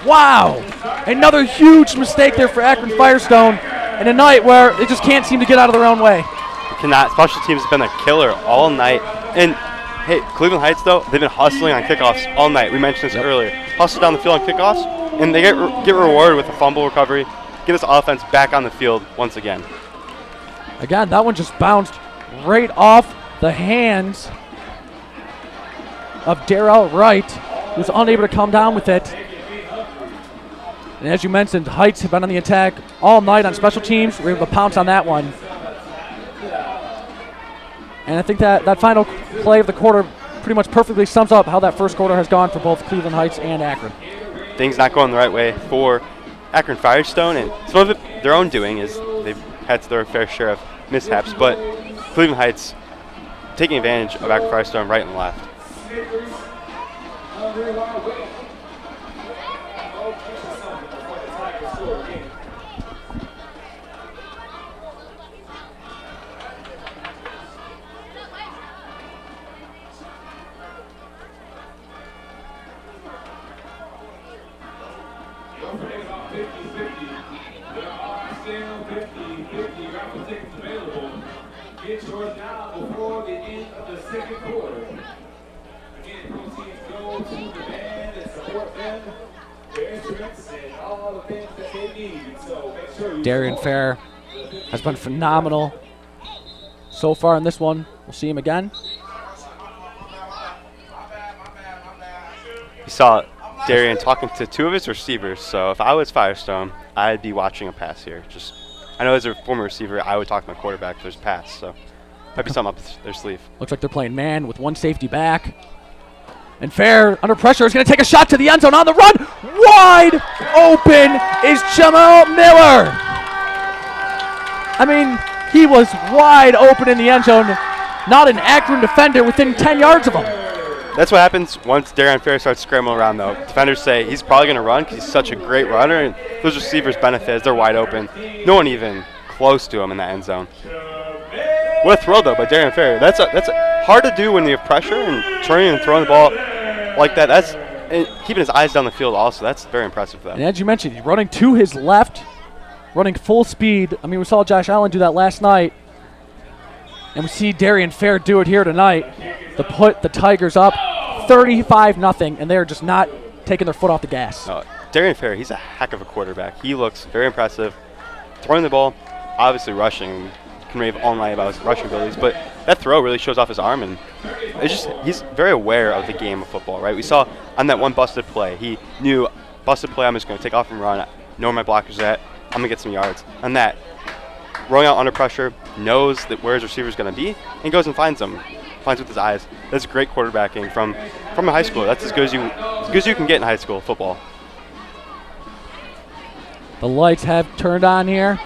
Wow. Another huge mistake there for Akron Firestone in a night where they just can't seem to get out of their own way. Cannot. Special teams has been a killer all night. And, hey, Cleveland Heights, though, they've been hustling on kickoffs all night. We mentioned this earlier. Hustle down the field on kickoffs, and they get rewarded with a fumble recovery. Get this offense back on the field once again. Again, that one just bounced right off the hands of Darrell Wright, who's unable to come down with it. And as you mentioned, Heights have been on the attack all night on special teams. We're able to pounce on that one. And I think that final play of the quarter pretty much perfectly sums up how that first quarter has gone for both Cleveland Heights and Akron. Things not going the right way for Akron Firestone, and some of it their own doing is they've had their fair share of mishaps, but Cleveland Heights taking advantage of Akron Firestone right and left. There are still 50 raffle tickets available. Get yours now before the end of the second quarter. Again, proceeds go to the band and support them, their instruments, and all the things that they need. So make sure you Darian Fair has been phenomenal so far in this one. We'll see him again. You saw Darian talking to two of his receivers, so if I was Firestone, I'd be watching a pass here. Just, I know as a former receiver, I would talk to my quarterback if there's a pass, so might be something up their sleeve. Looks like they're playing man with one safety back. And Fair, under pressure, is going to take a shot to the end zone on the run. Wide open is Jamal Miller. I mean, he was wide open in the end zone. Not an Akron defender within 10 yards of him. That's what happens once Darian Fair starts scrambling around, though. Defenders say he's probably going to run because he's such a great runner, and those receivers benefit as they're wide open. No one even close to him in that end zone. What a throw, though, by Darian Fair. That's hard to do when you have pressure and turning and throwing the ball like that. That's and keeping his eyes down the field also. That's very impressive, though. And as you mentioned, he's running to his left, running full speed. I mean, we saw Josh Allen do that last night, and we see Darian Fair do it here tonight to put the Tigers up 35-0, and they're just not taking their foot off the gas. No, Darian Fair, he's a heck of a quarterback. He looks very impressive. Throwing the ball, obviously rushing. You can rave all night about his rushing abilities, but that throw really shows off his arm, and it's just he's very aware of the game of football, right? We saw on that one busted play, he knew, busted play, I'm just going to take off and run, know where my blocker's at, I'm going to get some yards. On that, rolling out under pressure, knows that where his receiver's going to be, and goes and finds them. Finds with his eyes. That's great quarterbacking from a high school. That's as good as you can get in high school football. The lights have turned on here.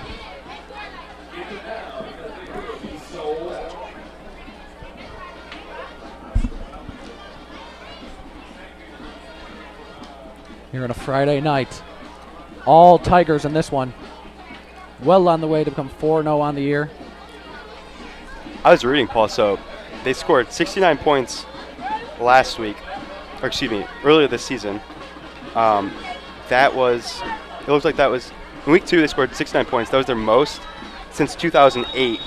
Here on a Friday night. All Tigers in this one. Well on the way to become 4-0 on the year. I was reading, Paul, so they scored 69 points last week, or excuse me, earlier this season. It looks like that was, in week 2 they scored 69 points. That was their most since 2008,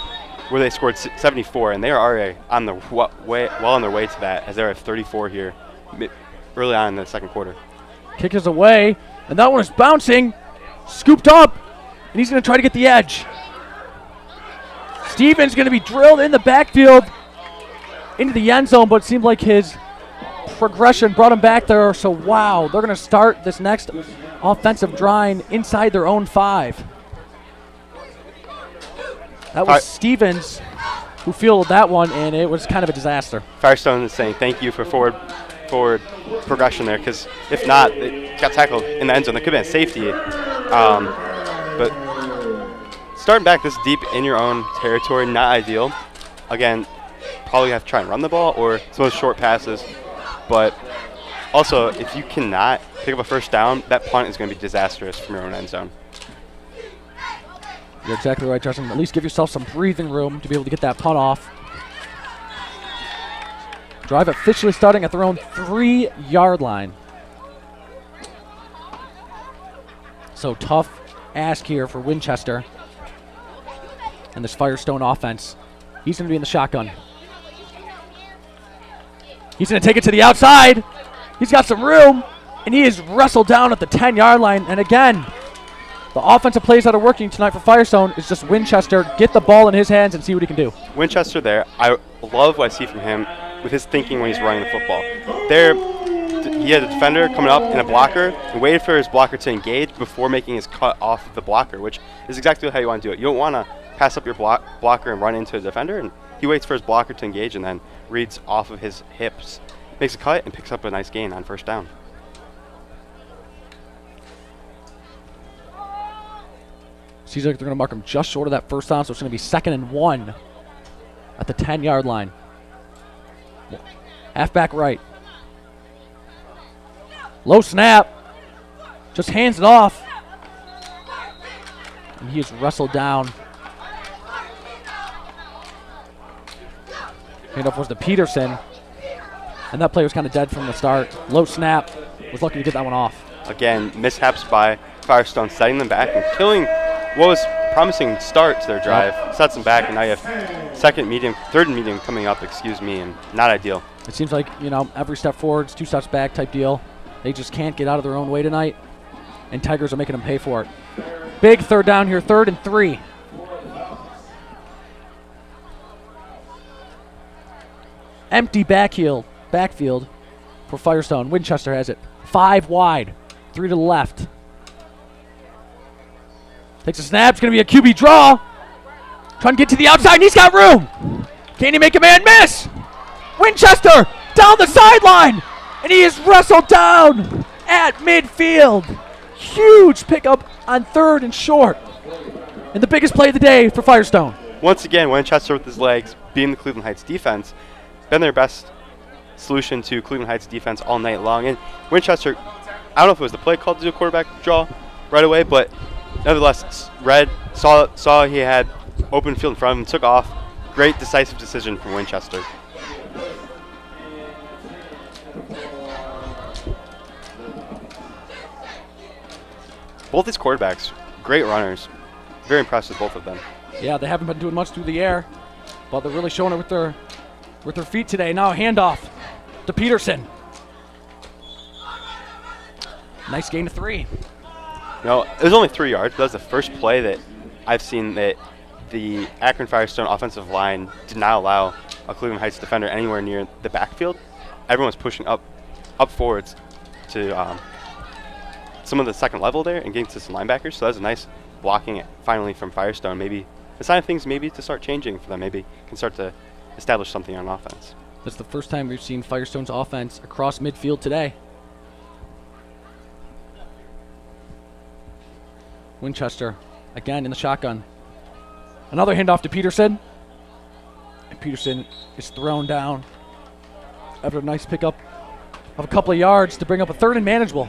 where they scored 74, and they are already on the well on their way to that, as they're at 34 here early on in the second quarter. Kick is away, and that one is bouncing, scooped up, and he's going to try to get the edge. Stevens going to be drilled in the backfield into the end zone, but it seemed like his progression brought him back there. So, wow, they're going to start this next offensive drive inside their own 5. That was Stevens who fielded that one, and it was kind of a disaster. Firestone is saying thank you for forward progression there, because if not, it got tackled in the end zone. There could have been a safety. But starting back this deep in your own territory, not ideal. Again, probably have to try and run the ball or some of those short passes. But also, if you cannot pick up a first down, that punt is going to be disastrous from your own end zone. You're exactly right, Justin. At least give yourself some breathing room to be able to get that punt off. Drive officially starting at their own 3-yard line. So tough ask here for Winchester and this Firestone offense. He's going to be in the shotgun. He's going to take it to the outside. He's got some room, and he is wrestled down at the 10-yard line. And again, the offensive plays that are working tonight for Firestone is just Winchester get the ball in his hands and see what he can do. Winchester there, I love what I see from him with his thinking when he's running the football. He had a defender coming up and a blocker and waited for his blocker to engage before making his cut off the blocker, which is exactly how you want to do it. You don't want to pass up your blocker and run into a defender, and he waits for his blocker to engage and then reads off of his hips, makes a cut, and picks up a nice gain on first down. Seems like they're going to mark him just short of that first down, so it's going to be 2nd and 1 at the 10-yard line. Halfback right. Low snap. Just hands it off. And he is wrestled down. Handoff was to Peterson. And that play was kind of dead from the start. Low snap. Was lucky to get that one off. Again, mishaps by Firestone setting them back and killing what was promising start to their drive. Sets them back, and now you have third and medium coming up, and not ideal. It seems like, every step forward is 2 steps back type deal. They just can't get out of their own way tonight, and Tigers are making them pay for it. Big third down here, 3rd and 3. Empty backfield for Firestone. Winchester has it. 5 wide, 3 to the left. Takes a snap. It's going to be a QB draw. Trying to get to the outside, and he's got room. Can he make a man miss? Winchester down the sideline, and he is wrestled down at midfield. Huge pickup on 3rd and short. And the biggest play of the day for Firestone. Once again, Winchester with his legs being the Cleveland Heights defense. Been their best solution to Cleveland Heights defense all night long. And Winchester, I don't know if it was the play called to do a quarterback draw right away, but nevertheless, saw he had open field in front of him, took off. Great decisive decision from Winchester. Both these quarterbacks, great runners. Very impressed with both of them. Yeah, they haven't been doing much through the air, but they're really showing it with their feet today. Now a handoff to Peterson. Nice gain of 3. It was only 3 yards. That was the first play that I've seen that the Akron Firestone offensive line did not allow a Cleveland Heights defender anywhere near the backfield. Everyone was pushing up forwards to some of the second level there and getting to some linebackers. So that was a nice blocking finally from Firestone. Maybe a sign of things maybe to start changing for them. Maybe can start to establish something on offense. That's the first time we've seen Firestone's offense across midfield today. Winchester again in the shotgun. Another handoff to Peterson. And Peterson is thrown down after a nice pickup of a couple of yards to bring up a 3rd and manageable.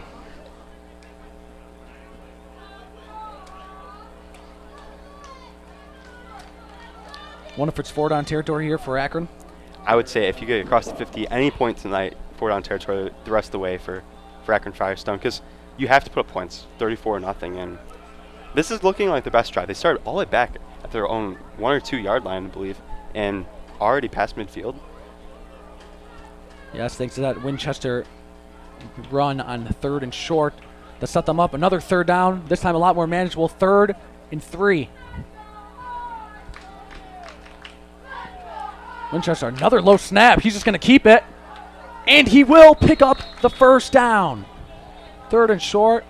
One if it's 4 down territory here for Akron. I would say if you get across the 50, any point tonight, 4 down territory the rest of the way for Akron Firestone, because you have to put up points, 34-0, and this is looking like the best drive. They started all the way back at their own 1 or 2 yard line, I believe, and already past midfield. Yes, thanks to that Winchester run on the 3rd and short that set them up. Another 3rd down, this time a lot more manageable, 3rd and 3. Winchester, another low snap. He's just going to keep it. And he will pick up the 1st down. 3rd and short.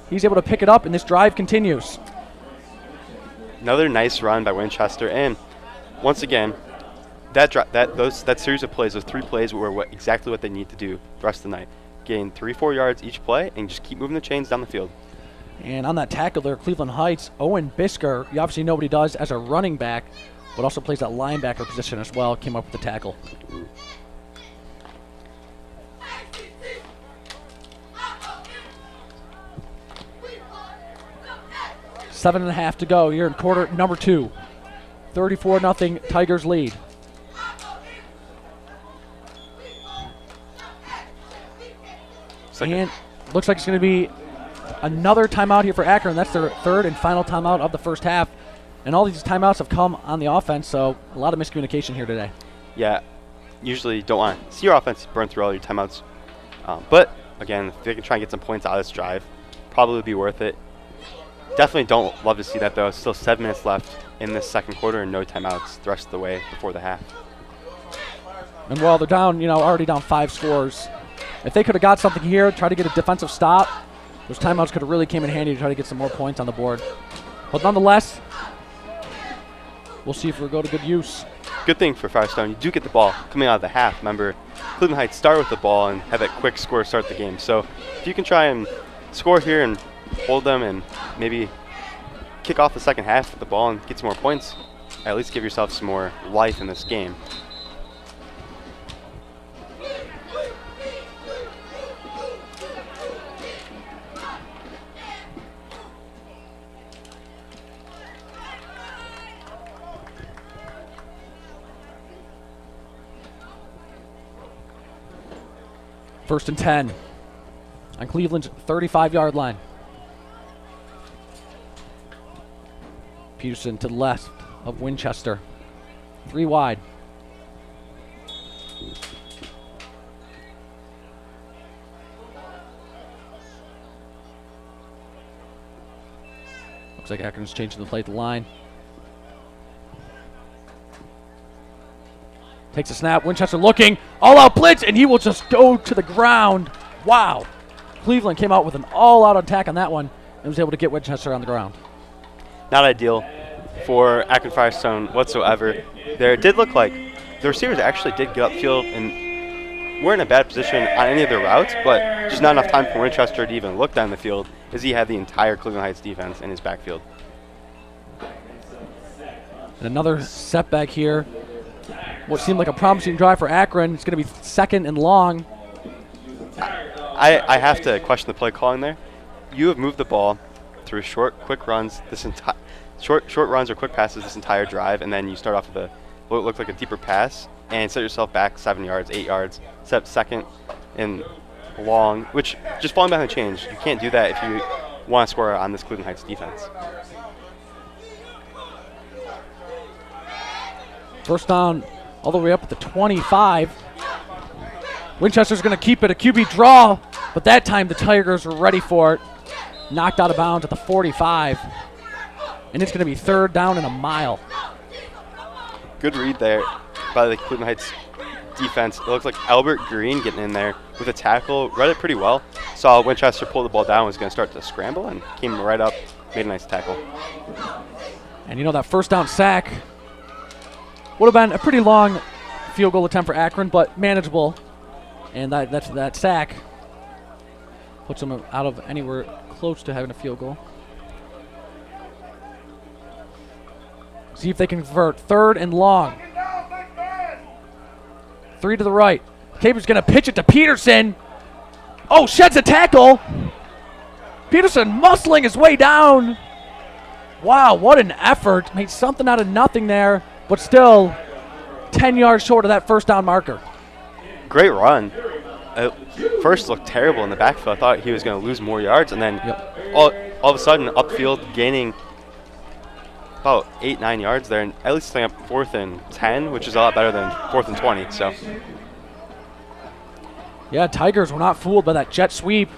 He's able to pick it up, and this drive continues. Another nice run by Winchester. And once again, that series of plays, those 3 plays were exactly what they need to do the rest of the night. Gain 3-4 yards each play and just keep moving the chains down the field. And on that tackle there, Cleveland Heights, Owen Bisker, you obviously know what he does as a running back, but also plays that linebacker position as well, came up with the tackle. Seven and a half to go here in quarter number 2. 34-0 Tigers lead. And looks like it's going to be another timeout here for Akron. That's their 3rd and final timeout of the first half. And all these timeouts have come on the offense, so a lot of miscommunication here today. Yeah, usually don't want to see your offense burn through all your timeouts. But, again, if they can try and get some points out of this drive, probably would be worth it. Definitely don't love to see that, though. Still 7 minutes left in this second quarter and no timeouts the rest of the way before the half. And while they're down, already down 5 scores, if they could have got something here, try to get a defensive stop, those timeouts could have really came in handy to try to get some more points on the board. But nonetheless, we'll see if we'll go to good use. Good thing for Firestone, you do get the ball coming out of the half. Remember, Cleveland Heights start with the ball and have that quick score to start the game. So if you can try and score here and hold them and maybe kick off the second half with the ball and get some more points, at least give yourself some more life in this game. First and 10 on Cleveland's 35-yard line. Peterson to the left of Winchester. 3 wide. Looks like Akron's changing the play at the line. Takes a snap. Winchester looking. All-out blitz, and he will just go to the ground. Wow. Cleveland came out with an all-out attack on that one and was able to get Winchester on the ground. Not ideal for Akron Firestone whatsoever. There did look like the receivers actually did get upfield and weren't in a bad position on any of their routes, but just not enough time for Winchester to even look down the field as he had the entire Cleveland Heights defense in his backfield. And another setback here. What seemed like a promising drive for Akron. It's going to be 2nd and long. I have to question the play calling there. You have moved the ball through short, quick runs short runs or quick passes this entire drive, and then you start off with what looked like a deeper pass and set yourself back 7 yards, 8 yards, set 2nd and long, which just falling behind the change. You can't do that if you want to score on this Cleveland Heights defense. First down all the way up at the 25. Winchester's going to keep it a QB draw, but that time the Tigers were ready for it. Knocked out of bounds at the 45. And it's going to be 3rd down and a mile. Good read there by the Cleveland Heights defense. It looks like Albert Green getting in there with a tackle. Read it pretty well. Saw Winchester pull the ball down, was going to start to scramble, and came right up, made a nice tackle. And you know that first down sack would have been a pretty long field goal attempt for Akron, but manageable. And that sack puts them out of anywhere close to having a field goal. See if they can convert. 3rd and long. 3 to the right. Capers going to pitch it to Peterson. Oh, sheds a tackle. Peterson muscling his way down. Wow, what an effort. Made something out of nothing there, but still 10 yards short of that first down marker. Great run. First looked terrible in the backfield. I thought he was going to lose more yards, and then all of a sudden upfield gaining about 8-9 yards there, and at least setting up 4th and 10, which is a lot better than 4th and 20. So yeah, Tigers were not fooled by that jet sweep,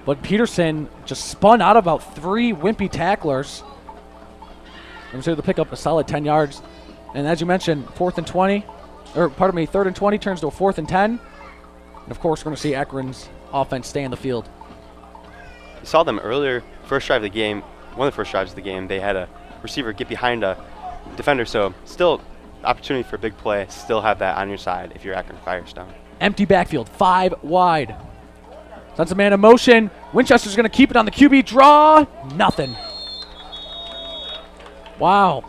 but Peterson just spun out about 3 wimpy tacklers and was able to pick up a solid 10 yards. And as you mentioned, 3rd and 20 turns to a 4th and 10. And of course, we're going to see Akron's offense stay in the field. You saw them earlier, first drive of the game, one of the first drives of the game, they had a receiver get behind a defender, so still opportunity for a big play. Still have that on your side if you're Akron Firestone. Empty backfield, 5 wide. Sends a man in motion. Winchester's going to keep it on the QB draw. Nothing. Wow.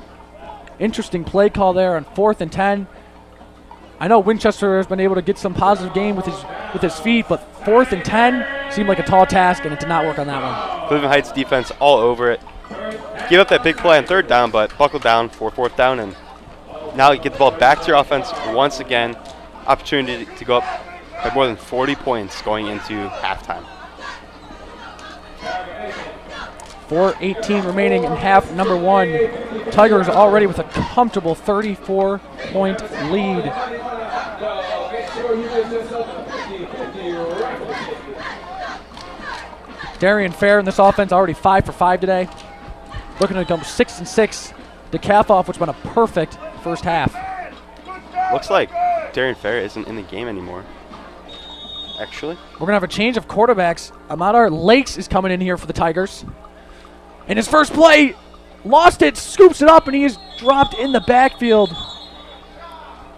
Interesting play call there on 4th and 10. I know Winchester has been able to get some positive game with his feet, but 4th and 10 seemed like a tall task, and it did not work on that one. Cleveland Heights defense all over it. Give up that big play on 3rd down, but buckled down for 4th down, and now you get the ball back to your offense once again. Opportunity to go up by more than 40 points going into halftime. 4:18 remaining in half number 1. Tigers already with a comfortable 34-point lead. Darian Fair in this offense already 5 for 5 today. Looking to come 6 and 6 to cap off, which has been a perfect first half. Looks like Darian Fair isn't in the game anymore, actually. We're going to have a change of quarterbacks. Amadar Lakes is coming in here for the Tigers. And his first play, lost it, scoops it up, and he is dropped in the backfield.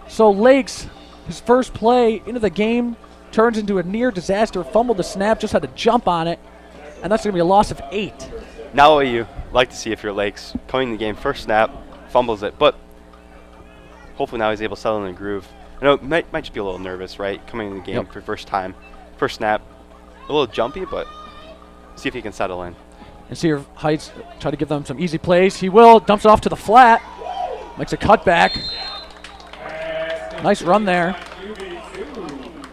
So Lakes, his first play into the game, turns into a near disaster, fumbled the snap, just had to jump on it, and that's going to be a loss of 8. Now what you like to see if you're Lakes, coming in the game, first snap, fumbles it, but hopefully now he's able to settle in the groove. I know it might just be a little nervous, right, coming in the game for first time. First snap, a little jumpy, but see if he can settle in. And see if Heights try to give them some easy plays. He will, dumps it off to the flat, makes a cutback. Nice run there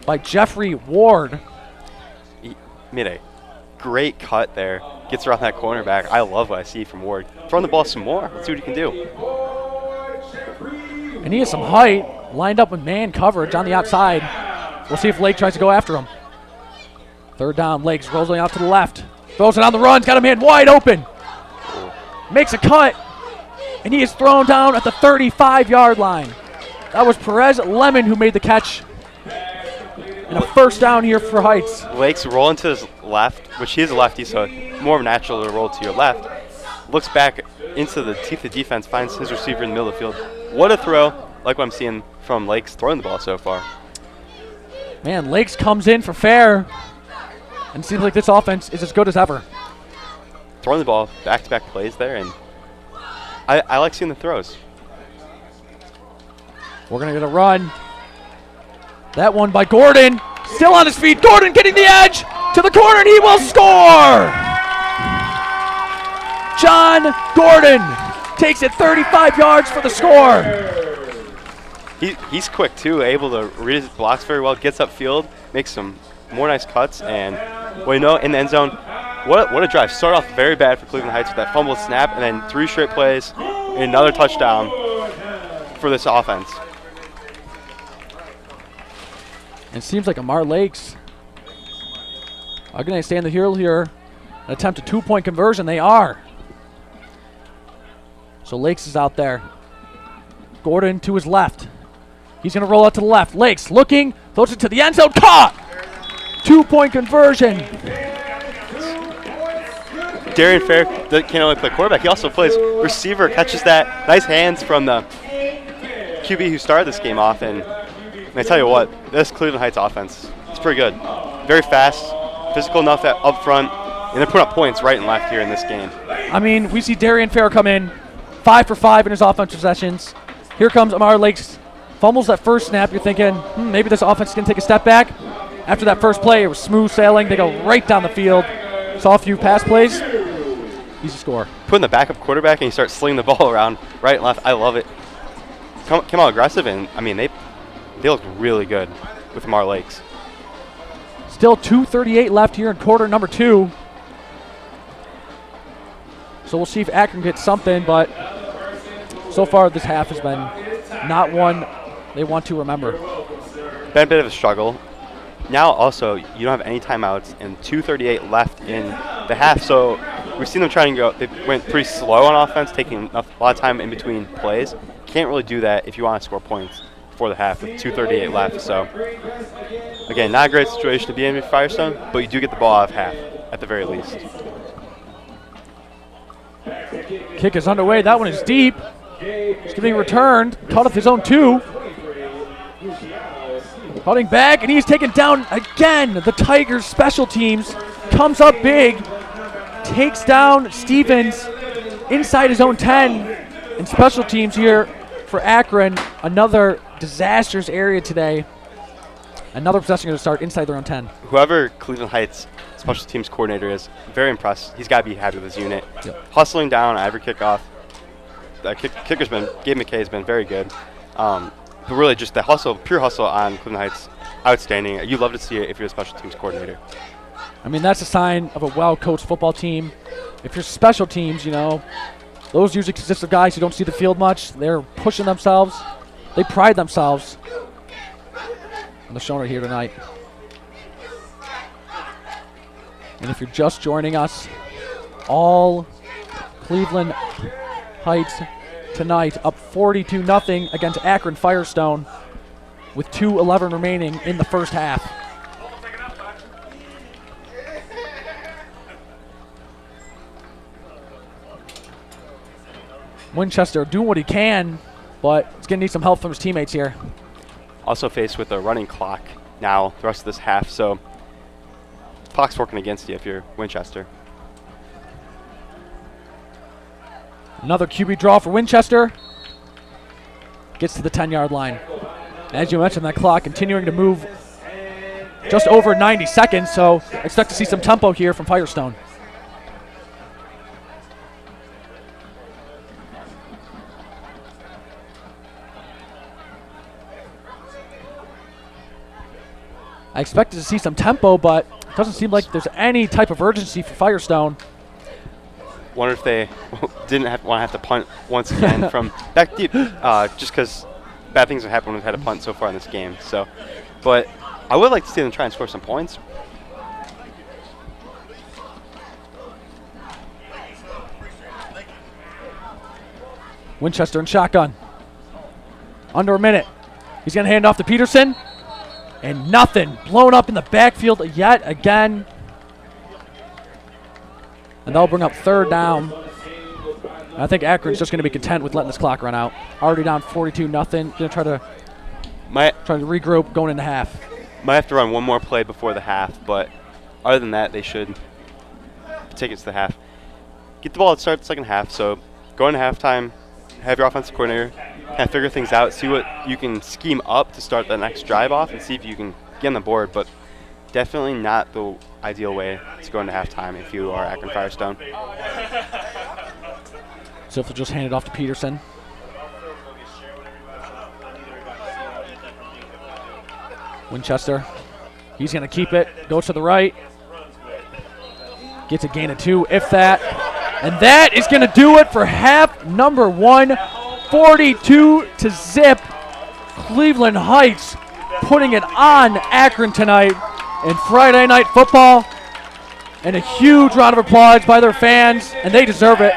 by Jeffrey Ward. He made a Great cut there. Gets around that cornerback. I love what I see from Ward. Throwing the ball some more. Let's see what he can do. And he has some height, lined up with man coverage on the outside. We'll see if Lake tries to go after him. Third down, Lakes rolling out to the left. Throws it on the run, got a man wide open. Makes a cut, and he is thrown down at the 35-yard line. That was Perez Lemon who made the catch. And a first down here for Heights. Lake's rolling to his left, which he is a lefty, so more natural to roll to your left. Looks back into the teeth of defense, finds his receiver in the middle of the field. What a throw, like what I'm seeing from Lakes throwing the ball so far. Man, Lakes comes in for fair, and it seems like this offense is as good as ever. Throwing the ball, back-to-back plays there, and I like seeing the throws. We're going to get a run. That one by Gordon. Still on his feet. Gordon getting the edge to the corner, and he will score! John Gordon takes it 35 yards for the score. He's quick, too, able to read his blocks very well, gets upfield, makes some more nice cuts, and, well, you know, in the end zone, what a drive. Start off very bad for Cleveland Heights with that fumble snap, and then 3 straight plays, and another touchdown for this offense. And it seems like Amar Lakes are going to stay in the hill here and attempt a 2-point conversion. They are. So Lakes is out there. Gordon to his left. He's going to roll out to the left. Lakes looking, throws it to the end zone. Caught! 2-point conversion. Darian Fair can't only play quarterback, he also plays receiver, catches that. Nice hands from the QB who started this game off, and I tell you what, this Cleveland Heights offense, it's pretty good. Very fast, physical enough up front, and they're putting up points right and left here in this game. I mean, we see Darian Fair come in 5 for 5 in his offensive sessions. Here comes Amar Lakes, fumbles that first snap. You're thinking, maybe this offense can take a step back. After that first play, it was smooth sailing. They go right down the field. Saw a few pass plays. Easy score. Putting the backup quarterback and you start slinging the ball around right and left. I love it. Come out aggressive, and I mean, they look really good with Amar Lakes. Still 2:38 left here in quarter number 2. So we'll see if Akron gets something, but so far this half has been not one they want to remember. Been a bit of a struggle. Now also, you don't have any timeouts and 2:38 left in the half, so we've seen them trying to go. They went pretty slow on offense, taking a lot of time in between plays. Can't really do that if you want to score points before the half with 2:38 left. So, again, not a great situation to be in with Firestone, but you do get the ball out of half at the very least. Kick is underway. That one is deep. It's getting returned. Caught up his own 2. Cutting back, and he's taken down again. The Tigers special teams comes up big, takes down Stevens inside his own 10. And special teams here for Akron, another disastrous area today. Another possession going to start inside their own 10. Whoever Cleveland Heights special teams coordinator is, very impressed. He's got to be happy with his unit. Yep. Hustling down every kickoff. The kicker's been, Gabe McKay has been very good. But really just the hustle, pure hustle on Cleveland Heights, outstanding. You'd love to see it if you're a special teams coordinator. I mean, that's a sign of a well-coached football team. If you're special teams, you know, those usually consist of guys who don't see the field much. They're pushing themselves. They pride themselves. And they're showing it here tonight. And if you're just joining us, all Cleveland Heights tonight up 42-0 against Akron Firestone with 2:11 remaining in the first half. Winchester doing what he can, but he's going to need some help from his teammates here. Also faced with a running clock now the rest of this half, so clock's working against you if you're Winchester. Another QB draw for Winchester. Gets to the 10-yard line. As you mentioned, that clock continuing to move just over 90 seconds, so expect to see some tempo here from Firestone. I expected to see some tempo, but Doesn't seem like there's any type of urgency for Firestone. Wonder if they didn't want to have to punt once again from back deep, just because bad things have happened when we've had a punt so far in this game. So, but I would like to see them try and score some points. Winchester in shotgun. Under a minute. He's going to hand off to Peterson. And nothing. Blown up in the backfield yet again. And they'll bring up third down. I think Akron's just going to be content with letting this clock run out. Already down 42-0. Going to try to regroup going into half. Might have to run one more play before the half, but other than that, they should take it to the half. Get the ball to start the second half, so go into halftime, have your offensive coordinator kind of figure things out, see what you can scheme up to start the next drive off, and see if you can get on the board, but definitely not the ideal way to go into halftime if you are Akron Firestone. So if they'll just hand it off to Peterson. Winchester, he's going to keep it, goes to the right, gets a gain of 2, if that. And that is going to do it for half number 1, 42-0. Cleveland Heights putting it on Akron tonight in Friday Night Football. And a huge round of applause by their fans, and they deserve it.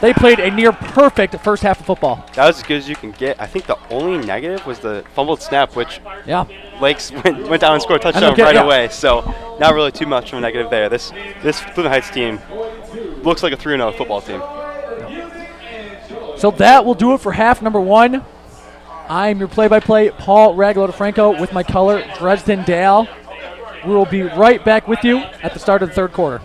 They played a near perfect first half of football. That was as good as you can get. I think the only negative was the fumbled snap, which Lakes went down and scored a touchdown right away. So not really too much of a negative there. This Cleveland Heights team looks like a 3-0 football team. So that will do it for half number 1. I'm your play-by-play, Paul Raguloto-Franco, with my color, Dresden Dale. We will be right back with you at the start of the third quarter.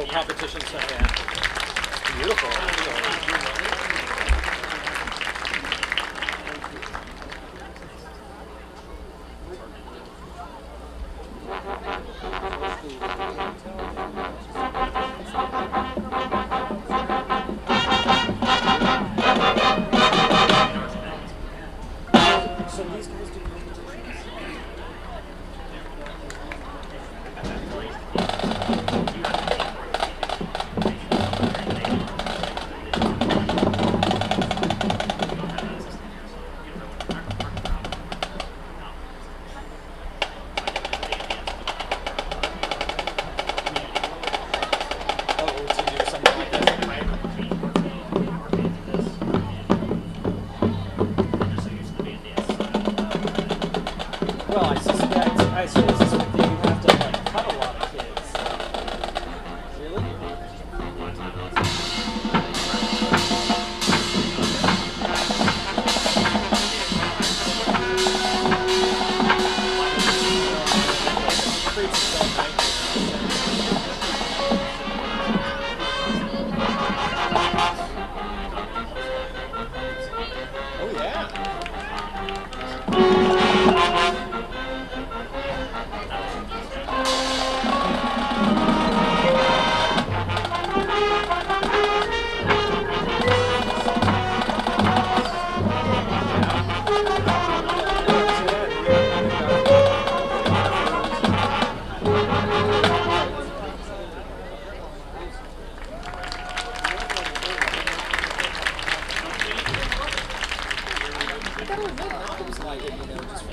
Competition stuff, yeah. It's beautiful. So these guys do competitions.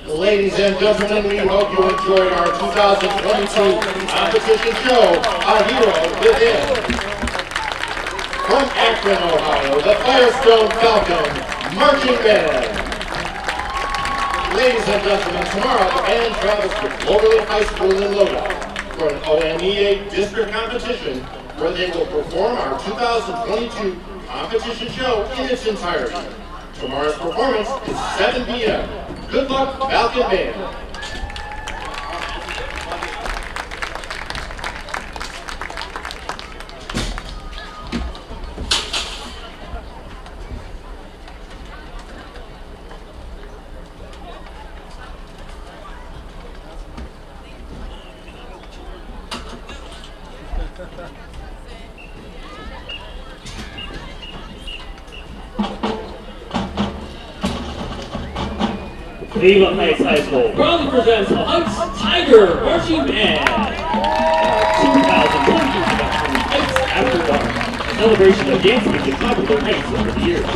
Ladies and gentlemen, we hope you enjoyed our 2022 competition show, Our Hero Within. From Akron, Ohio, the Firestone Falcons Marching Band. Ladies and gentlemen, tomorrow the band travels to Cloverleaf High School in Lodi for an OMEA district competition where they will perform our 2022 competition show in its entirety. Tomorrow's performance is 7 p.m. Good luck, Falcon Band. Cleveland Heights High School proudly presents the Heights Tiger Marching Band. Our 2022 production, Heights After Dark, a celebration of dancing in the popular Heights over the years.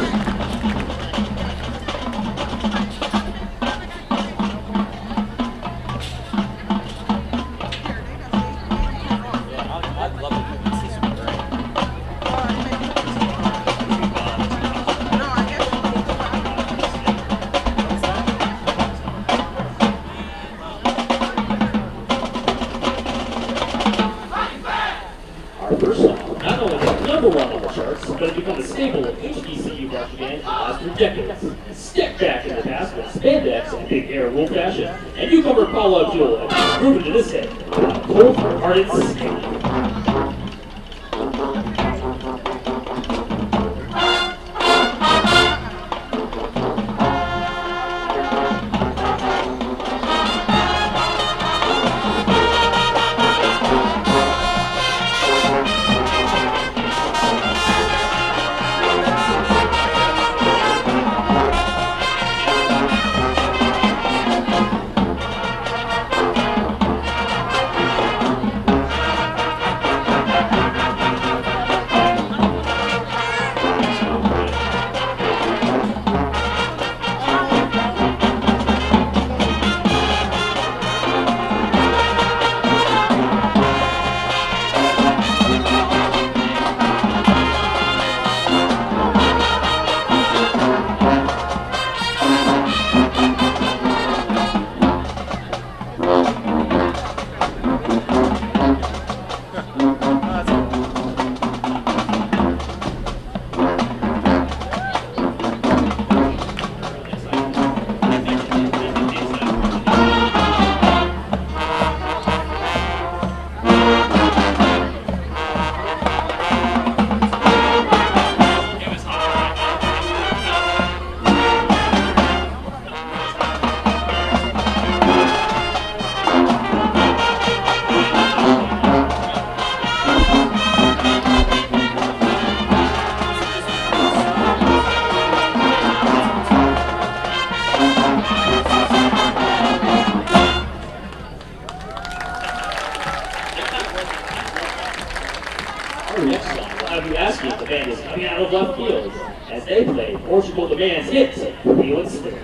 But become a staple of HBCU marching band as for decades. Step back in the past with spandex and big hair rule fashion, and newcomer Paula Abdul has proven to this day a cold-hearted skater. Basket, the band is coming out of left field as they play Portugal the Band's hit, Feel It Spin.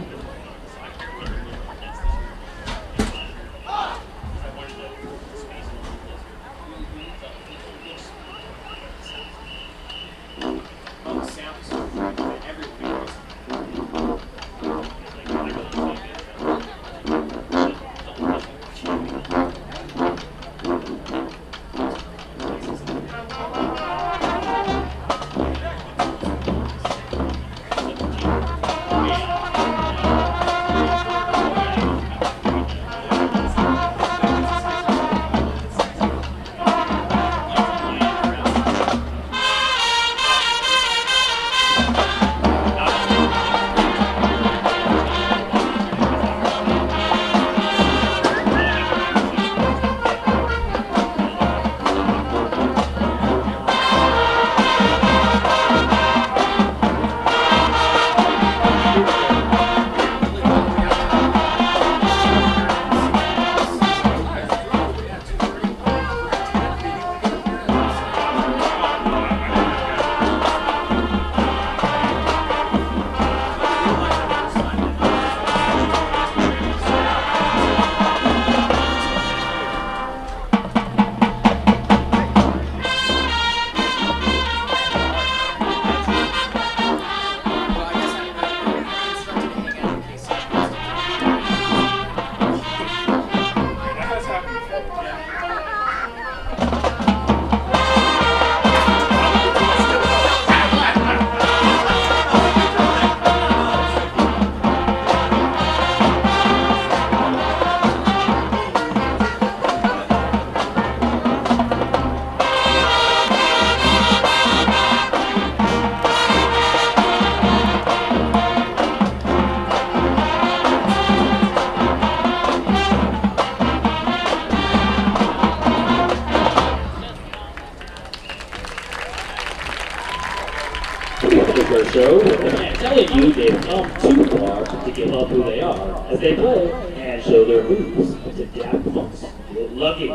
telling you they've come too far to give up who they are as they play and show their moves to Daft Punk's Get Lucky.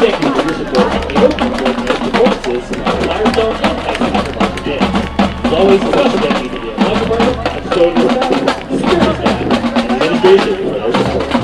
Thank you for your support. We hope you enjoyed the performances of Firestone and Aftermarket Dance. As always, a special thank you to the athletic department, custodial staff, security staff, and administration for their support.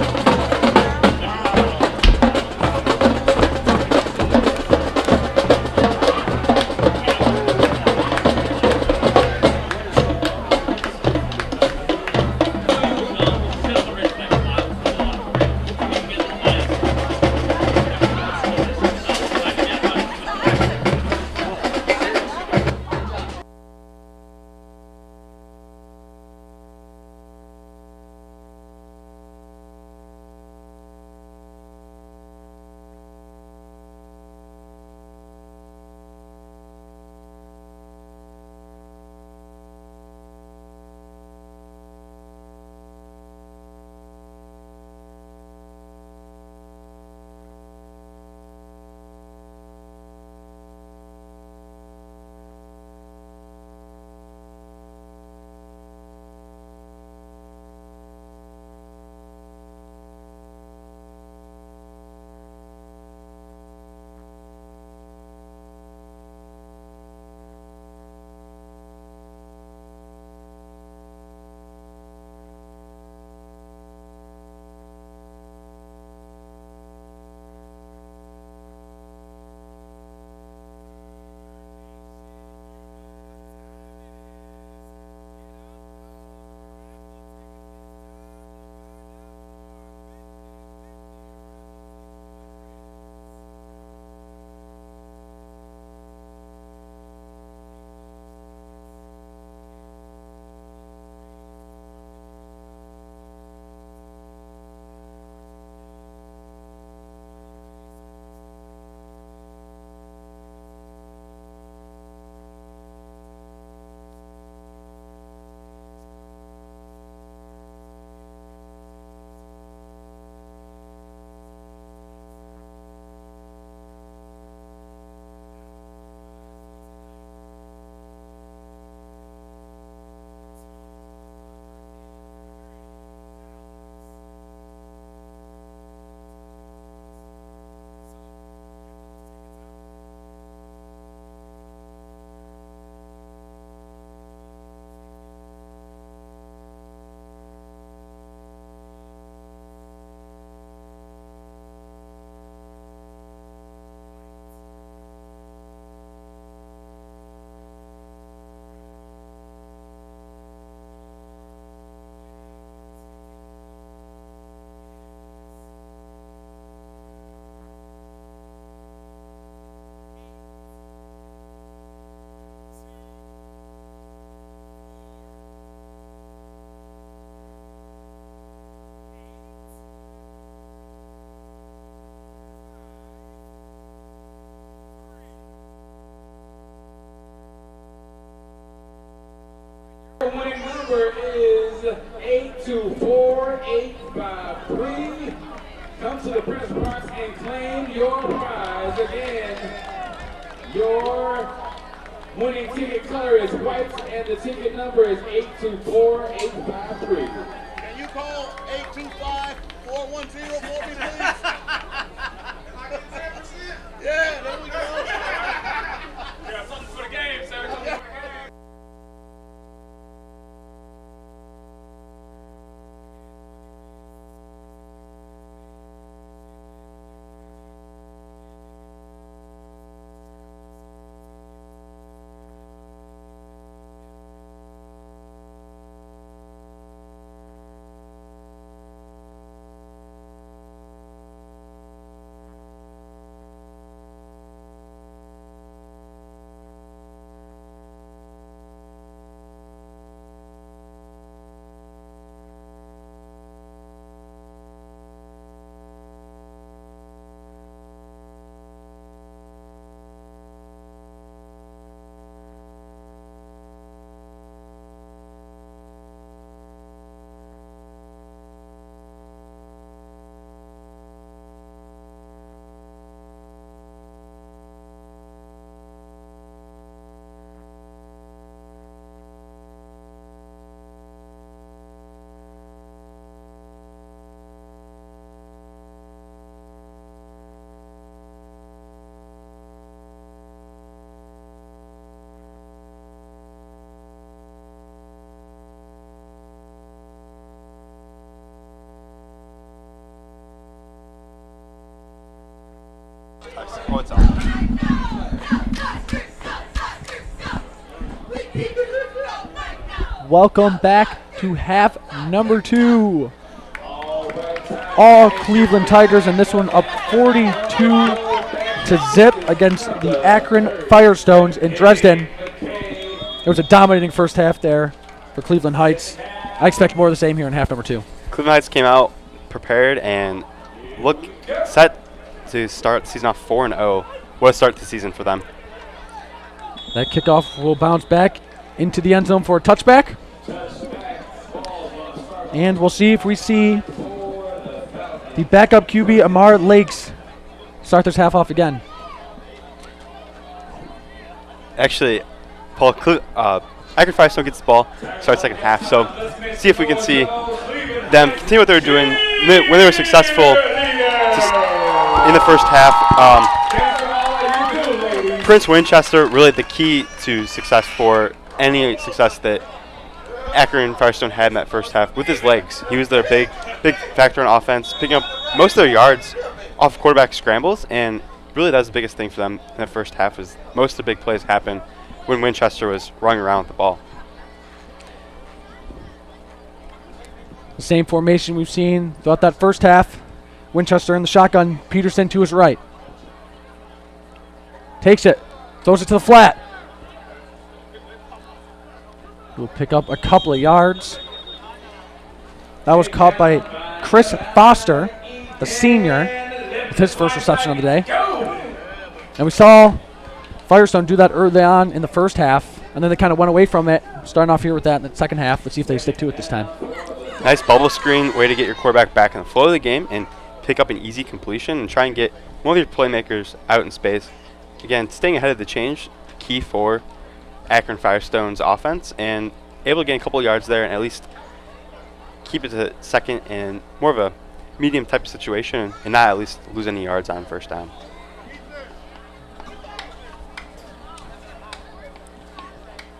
number is 824853. Come to the press box and claim your prize. Again, your winning ticket color is white and the ticket number is 824853. Can you call 825-410 for me, please? Yeah, there we go. Yeah, something for the game, sir. Something for the game. Oh, it's on. Welcome back to half number 2. All Cleveland Tigers, and this one up 42-0 against the Akron Firestones in Dresden. It was a dominating first half there for Cleveland Heights. I expect more of the same here in half number 2. Cleveland Heights came out prepared and look set to start the season off 4-0. What a start to the season for them. That kickoff will bounce back into the end zone for a touchback. And we'll see if we see the backup QB, Amar Lakes, start this half off again. Actually, Paul, Akron Firestone gets the ball, start second half. So see if we can see them continue what they're doing when they were successful in the first half. Prince Winchester, really the key to success for any success that Akron Firestone had in that first half with his legs. He was their big factor in offense, picking up most of their yards off quarterback scrambles, and really that was the biggest thing for them in the first half. Is most of the big plays happened when Winchester was running around with the ball. The same formation we've seen throughout that first half. Winchester in the shotgun, Peterson to his right. Takes it, throws it to the flat. Will pick up a couple of yards. That was caught by Chris Foster, the senior, with his first reception of the day. And we saw Firestone do that early on in the first half, and then they kind of went away from it, starting off here with that in the second half. Let's see if they stick to it this time. Nice bubble screen, way to get your quarterback back in the flow of the game and pick up an easy completion and try and get one of your playmakers out in space. Again, staying ahead of the change, key for Akron Firestone's offense, and able to gain a couple of yards there and at least keep it to second and more of a medium type of situation and not at least lose any yards on first down.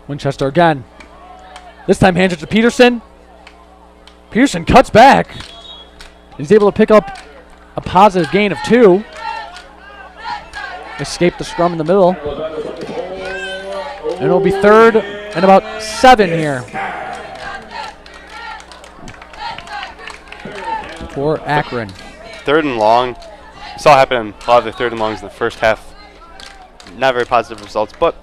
Winchester again. This time hands it to Peterson. Peterson cuts back. He's able to pick up a positive gain of 2. Escape the scrum in the middle. And it'll be 3rd and about 7 here for Akron. 3rd and long. We saw it happen in a lot of the 3rd and longs in the first half. Not very positive results, but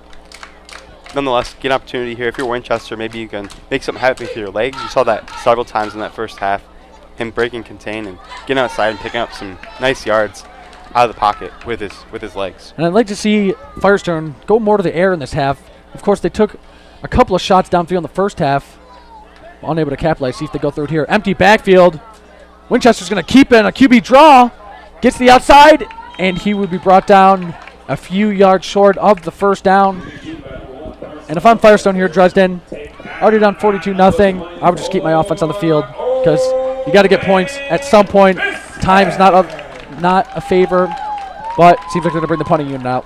nonetheless, get an opportunity here. If you're Winchester, maybe you can make something happen with your legs. You saw that several times in that first half. Him breaking contain and getting outside and picking up some nice yards out of the pocket with his legs. And I'd like to see Firestone go more to the air in this half. Of course, they took a couple of shots downfield in the first half, unable to capitalize. See if they go through it here. Empty backfield. Winchester's going to keep it in a QB draw. Gets to the outside, and he would be brought down a few yards short of the first down. And if I'm Firestone here, Dresden, already down 42-0, I would just keep my offense on the field because you got to get points at some point. Time's not a favor, but seems like they're going to bring the punting unit out.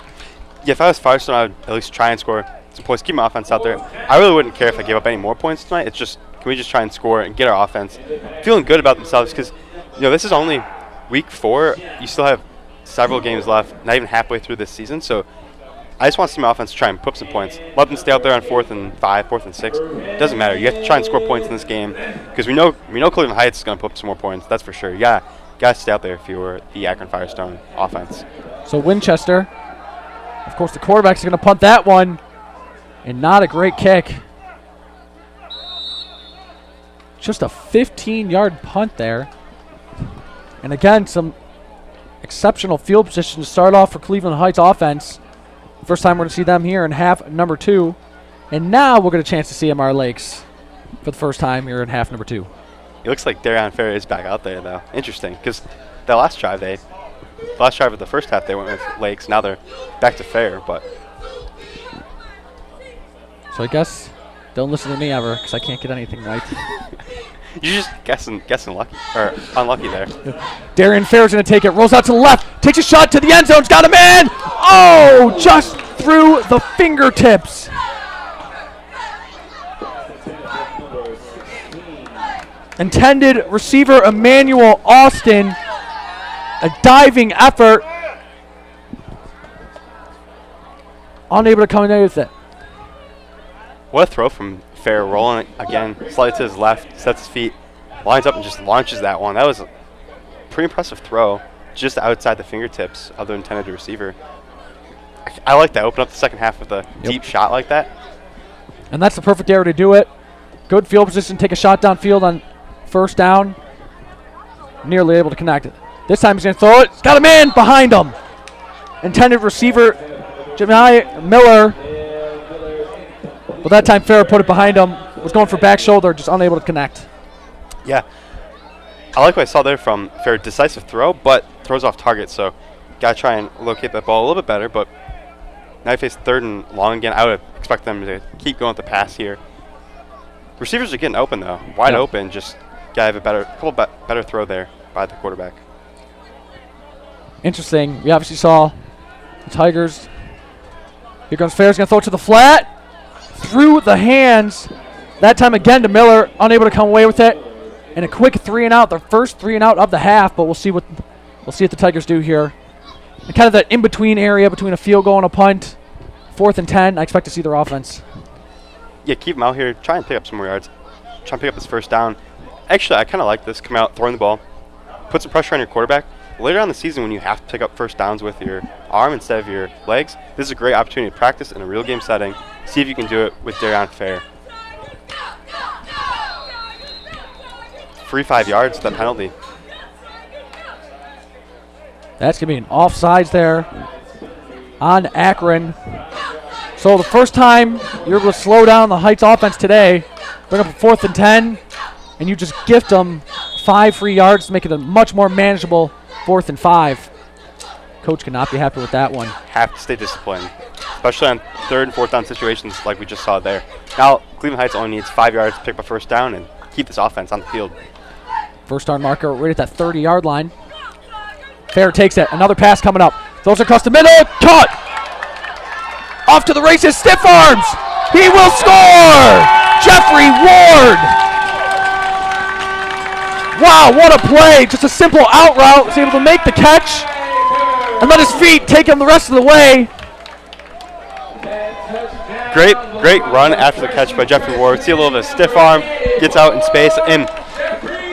Yeah, if I was Firestone, I would at least try and score some points, keep my offense out there. I really wouldn't care if I gave up any more points tonight. It's just, can we just try and score and get our offense feeling good about themselves? Because, this is only week 4. You still have several games left, not even halfway through this season. So I just want to see my offense try and put up some points. Let them stay out there on 4th and 5, 4th and 6. It doesn't matter. You have to try and score points in this game because we know Cleveland Heights is going to put up some more points. That's for sure. Yeah, got to stay out there if you were the Akron Firestone offense. So Winchester, of course, the quarterback's going to punt that one, and not a great kick. Just a 15-yard punt there. And again, some exceptional field position to start off for Cleveland Heights offense. First time we're going to see them here in half number 2. And now we'll get a chance to see MR Lakes for the first time here in half number 2. It looks like Darion Fair is back out there, though. Interesting, because the last drive of the first half, they went with Lakes. Now they're back to Fair, but... So I guess don't listen to me ever, because I can't get anything right. You're just guessing lucky, or unlucky there. Darion Fair's going to take it, rolls out to the left, takes a shot to the end zone, got a man! Oh, just through the fingertips. Intended receiver Emmanuel Austin, a diving effort. Unable to come away with it. What a throw from Fair, rolling again, slightly to his left, sets his feet, lines up and just launches that one. That was a pretty impressive throw, just outside the fingertips of the intended receiver. I like that, open up the second half with a deep shot like that. And that's the perfect area to do it. Good field position, take a shot downfield on first down. Nearly able to connect it. This time he's going to throw it. He's got a man behind him. Intended receiver, Jimmy Miller. But that time Fair put it behind him. Was going for back shoulder, just unable to connect. Yeah. I like what I saw there from Fair. Decisive throw, but throws off target. So got to try and locate that ball a little bit better. But now he faced 3rd and long again. I would expect them to keep going with the pass here. Receivers are getting open, though. Wide open. Just got to have a better throw there by the quarterback. Interesting. We obviously saw the Tigers. Here comes Fair's going to throw it to the flat. Through the hands. That time again to Miller. Unable to come away with it. And a quick 3-and-out. Their first 3-and-out of the half. But we'll see what the Tigers do here. And kind of that in-between area between a field goal and a punt. 4th and 10. I expect to see their offense. Yeah, keep him out here. Try and pick up some more yards. Try and pick up this first down. Actually, I kind of like this. Come out, throwing the ball. Put some pressure on your quarterback. Later on in the season, when you have to pick up first downs with your arm instead of your legs, this is a great opportunity to practice in a real game setting. See if you can do it with Darion Fair. Free 5 yards, that penalty. That's going to be an offsides there on Akron. So the first time you're able to slow down the Heights offense today, bring up a 4th and 10, and you just gift them 5 free yards to make it a much more manageable 4th and 5. Coach cannot be happy with that one. Have to stay disciplined, especially on 3rd and 4th down situations like we just saw there. Now, Cleveland Heights only needs 5 yards to pick up a first down and keep this offense on the field. First down marker right at that 30-yard line. Fair takes it. Another pass coming up. Throws across the middle. Caught! Off to the races. Stiff arms. He will score! Jeffrey Ward! Wow, what a play. Just a simple out route. Was able to make the catch and let his feet take him the rest of the way. Great run after the catch by Jeffrey Ward. See a little bit of stiff arm. Gets out in space. And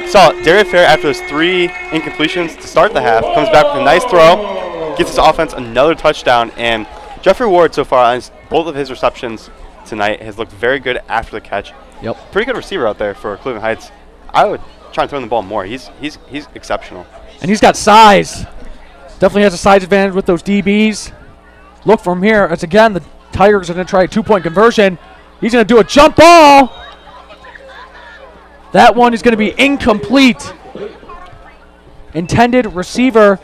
saw Darion Fair after those 3 incompletions to start the half. Comes back with a nice throw. Gets his offense another touchdown. And Jeffrey Ward so far on both of his receptions tonight has looked very good after the catch. Yep. Pretty good receiver out there for Cleveland Heights. I would try and throw the ball more. He's exceptional. And he's got size. Definitely has a size advantage with those DBs. Look from here. It's again the Tigers are going to try a 2-point conversion. He's going to do a jump ball. That one is going to be incomplete. Intended receiver.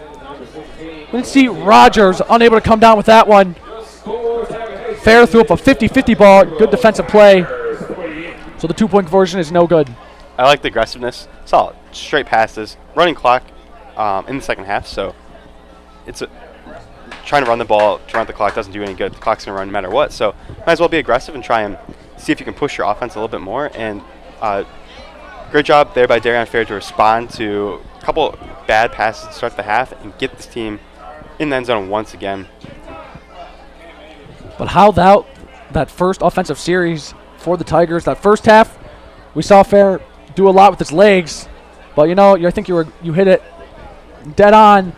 Let's see, Rogers unable to come down with that one. Fair threw up a 50-50 ball. Good defensive play. So the 2-point conversion is no good. I like the aggressiveness. Solid. Straight passes. Running clock in the second half. So it's trying to run the ball, trying the clock doesn't do any good. The clock's going to run no matter what. So might as well be aggressive and try and see if you can push your offense a little bit more. And great job there by Darion Fair to respond to a couple bad passes to start the half and get this team in the end zone once again. But how that first offensive series for the Tigers, that first half, we saw Fair do a lot with his legs. But, I think you hit it dead on.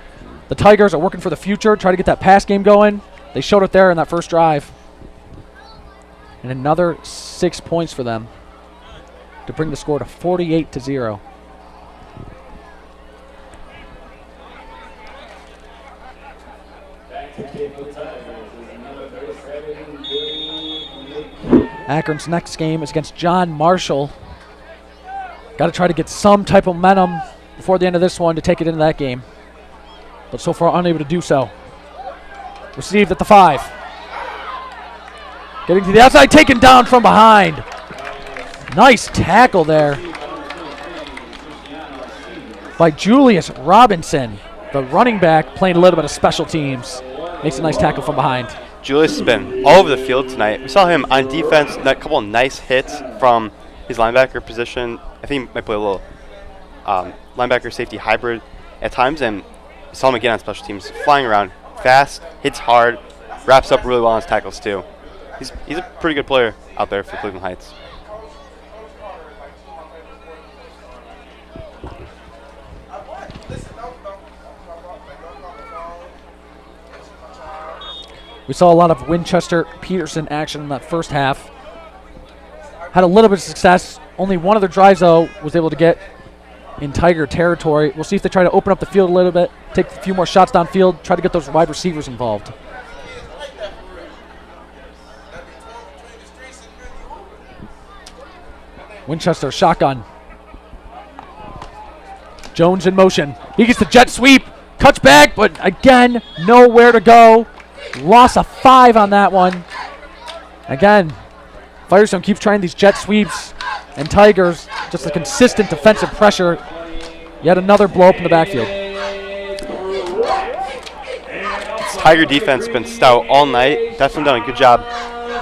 The Tigers are working for the future, try to get that pass game going. They showed it there in that first drive. And another 6 points for them to bring the score to 48-0. Akron's next game is against John Marshall. Got to try to get some type of momentum before the end of this one to take it into that game. But so far unable to do so. Received at the 5. Getting to the outside, taken down from behind. Nice tackle there by Julius Robinson, the running back playing a little bit of special teams. Makes a nice tackle from behind. Julius has been all over the field tonight. We saw him on defense, a couple of nice hits from his linebacker position. I think he might play a little linebacker safety hybrid at times, and we saw him again on special teams, flying around fast, hits hard, wraps up really well on his tackles too. He's a pretty good player out there for Cleveland Heights. We saw a lot of Winchester-Peterson action in that first half. Had a little bit of success. Only one of their drives, though, was able to get in Tiger territory. We'll see if they try to open up the field a little bit, take a few more shots downfield, try to get those wide receivers involved. Winchester shotgun. Jones in motion. He gets the jet sweep, cuts back, but again, nowhere to go. Loss of 5 on that one. Again, Firestone keeps trying these jet sweeps, and Tigers, just a consistent defensive pressure. Yet another blow up in the backfield. This Tiger defense has been stout all night. Definitely done a good job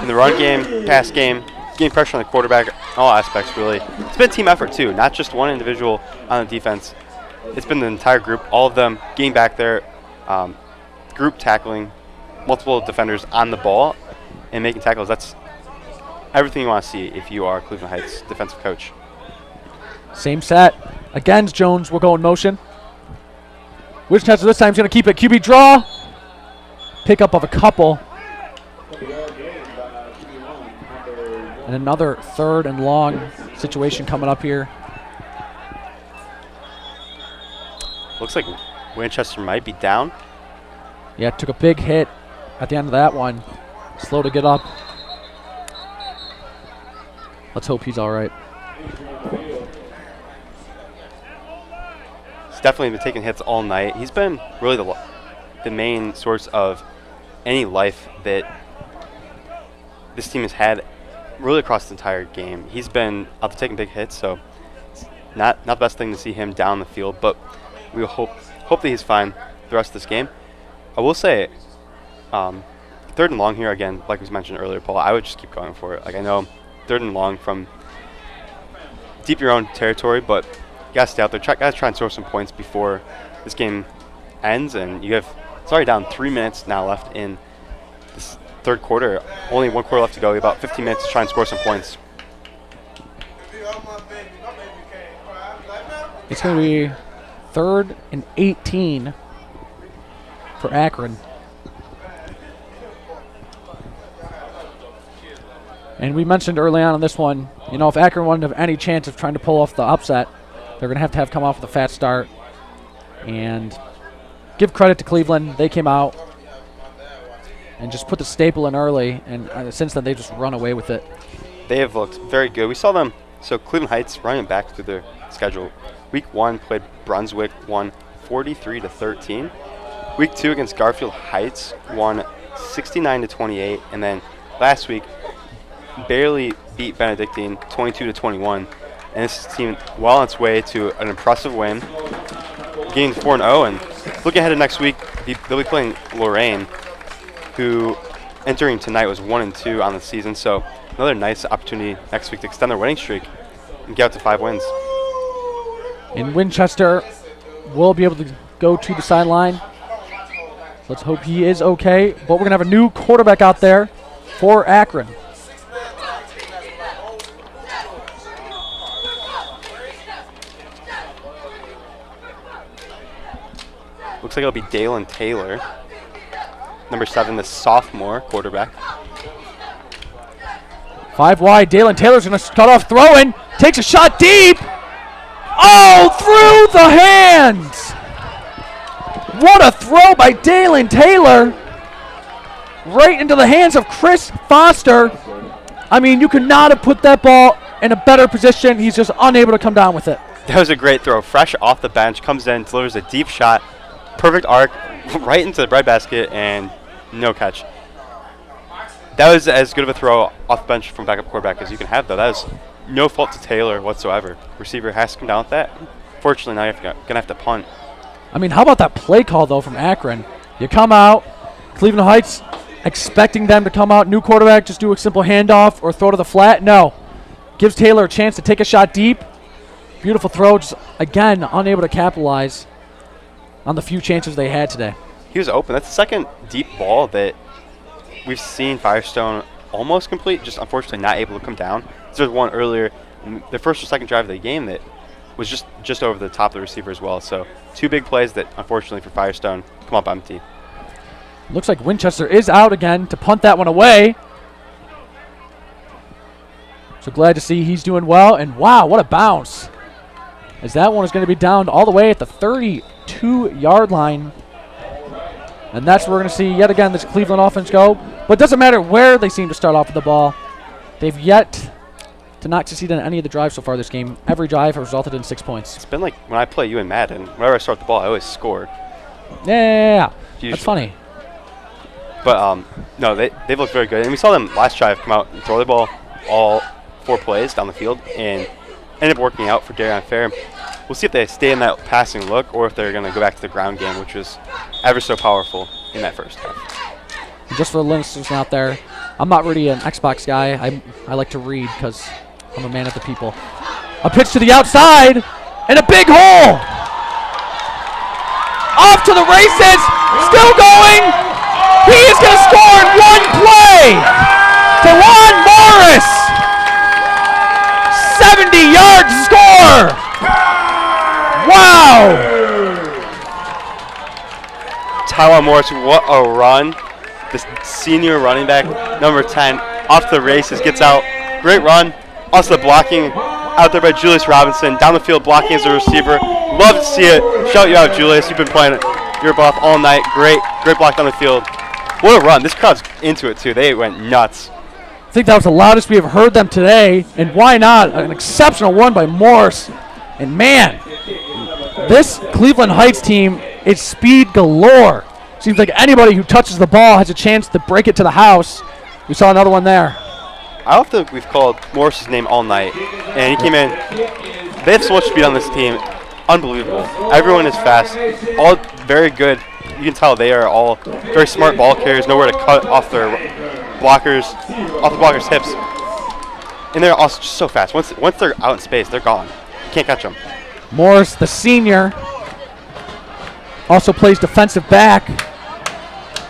in the run game, pass game, getting pressure on the quarterback, all aspects really. It's been a team effort too, not just one individual on the defense. It's been the entire group, all of them getting back there, group tackling, multiple defenders on the ball and making tackles. That's everything you want to see if you are Cleveland Heights defensive coach. Same set. Again, Jones will go in motion. Winchester this time is going to keep it. QB draw. Pickup of a couple. And another 3rd and long situation coming up here. Looks like Winchester might be down. Yeah, took a big hit at the end of that one. Slow to get up. Let's hope he's all right. He's definitely been taking hits all night. He's been really the main source of any life that this team has had really across the entire game. He's been out there taking big hits, so it's not the best thing to see him down the field, but we will hope that he's fine the rest of this game. I will say, 3rd and long here again, like we mentioned earlier, Paul, I would just keep going for it. Like, I know 3rd and long from deep your own territory, but you gotta stay out there. Gotta try and score some points before this game ends, and it's already down 3 minutes now left in this 3rd quarter. Only 1 quarter left to go. About 15 minutes to try and score some points. It's going to be 3rd and 18 for Akron. And we mentioned early on in this one, if Akron wanted to have any chance of trying to pull off the upset, they're going to have come off with a fast start. And give credit to Cleveland. They came out and just put the staple in early, and since then they've just run away with it. They have looked very good. We saw them So Cleveland Heights running back through their schedule. Week 1 played Brunswick, won 43-13. Week 2 against Garfield Heights, won 69-28, and then last week barely beat Benedictine 22-21. And this team well on its way to an impressive win, getting 4-0. And looking ahead to next week, they'll be playing Lorraine, who entering tonight was 1-2 on the season. So another nice opportunity next week to extend their winning streak and get out to 5 wins. And Winchester will be able to go to the sideline. Let's hope he is okay. But we're going to have a new quarterback out there for Akron. Looks like it'll be Dalen Taylor, number 7, the sophomore quarterback. 5 wide. Dalen Taylor's going to start off throwing. Takes a shot deep. Oh, through the hands. What a throw by Dalen Taylor. Right into the hands of Chris Foster. I mean, you could not have put that ball in a better position. He's just unable to come down with it. That was a great throw. Fresh off the bench, comes in, delivers a deep shot. Perfect arc, right into the breadbasket, and no catch. That was as good of a throw off the bench from backup quarterback as you can have, though. That is no fault to Taylor whatsoever. Receiver has to come down with that. Fortunately, now you're going to have to punt. I mean, how about that play call, though, from Akron? You come out, Cleveland Heights expecting them to come out, new quarterback, just do a simple handoff or throw to the flat. No. Gives Taylor a chance to take a shot deep. Beautiful throw, just, again, unable to capitalize on the few chances they had today. He was open. That's the second deep ball that we've seen Firestone almost complete, just unfortunately not able to come down. There was one earlier, the first or second drive of the game that was just over the top of the receiver as well. So 2 big plays that unfortunately for Firestone come up empty. Looks like Winchester is out again to punt that one away. So glad to see he's doing well. And wow, what a bounce. As that one is going to be down all the way at the 32-yard line. And that's where we're going to see yet again this Cleveland offense go. But it doesn't matter where they seem to start off with the ball. They've yet to not succeed on any of the drives so far this game. Every drive has resulted in 6 points. It's been like when I play you in Madden, whenever I start the ball, I always score. Yeah. Usually. That's funny. But no, they've looked very good. And we saw them last drive come out and throw the ball all 4 plays down the field and ended up working out for Darion Fair. We'll see if they stay in that passing look or if they're going to go back to the ground game, which was ever so powerful in that first half. And just for the listeners out there, I'm not really an Xbox guy. I like to read because I'm a man of the people. A pitch to the outside and a big hole. Off to the races. Still going. He is going to score in one play. DeJuan Morris. 70-yard score. Wow. Tyler Morris, what a run. This senior running back, number 10, off the races, gets out. Great run. Also the blocking out there by Julius Robinson. Down the field blocking as a receiver. Love to see it. Shout you out, Julius. You've been playing your butt all night. Great block down the field. What a run. This crowd's into it, too. They went nuts. I think that was the loudest we have heard them today, and why not? An exceptional one by Morse. And man, this Cleveland Heights team is speed galore. Seems like anybody who touches the ball has a chance to break it to the house. We saw another one there. I don't think we've called Morris's name all night, and he came in. They have so much speed on this team. Unbelievable. Everyone is fast. All very good. You can tell they are all very smart ball carriers, know where to cut off their blockers, off the blockers' hips. And they're also just so fast. Once they're out in space, they're gone. You can't catch them. Morris, the senior, also plays defensive back.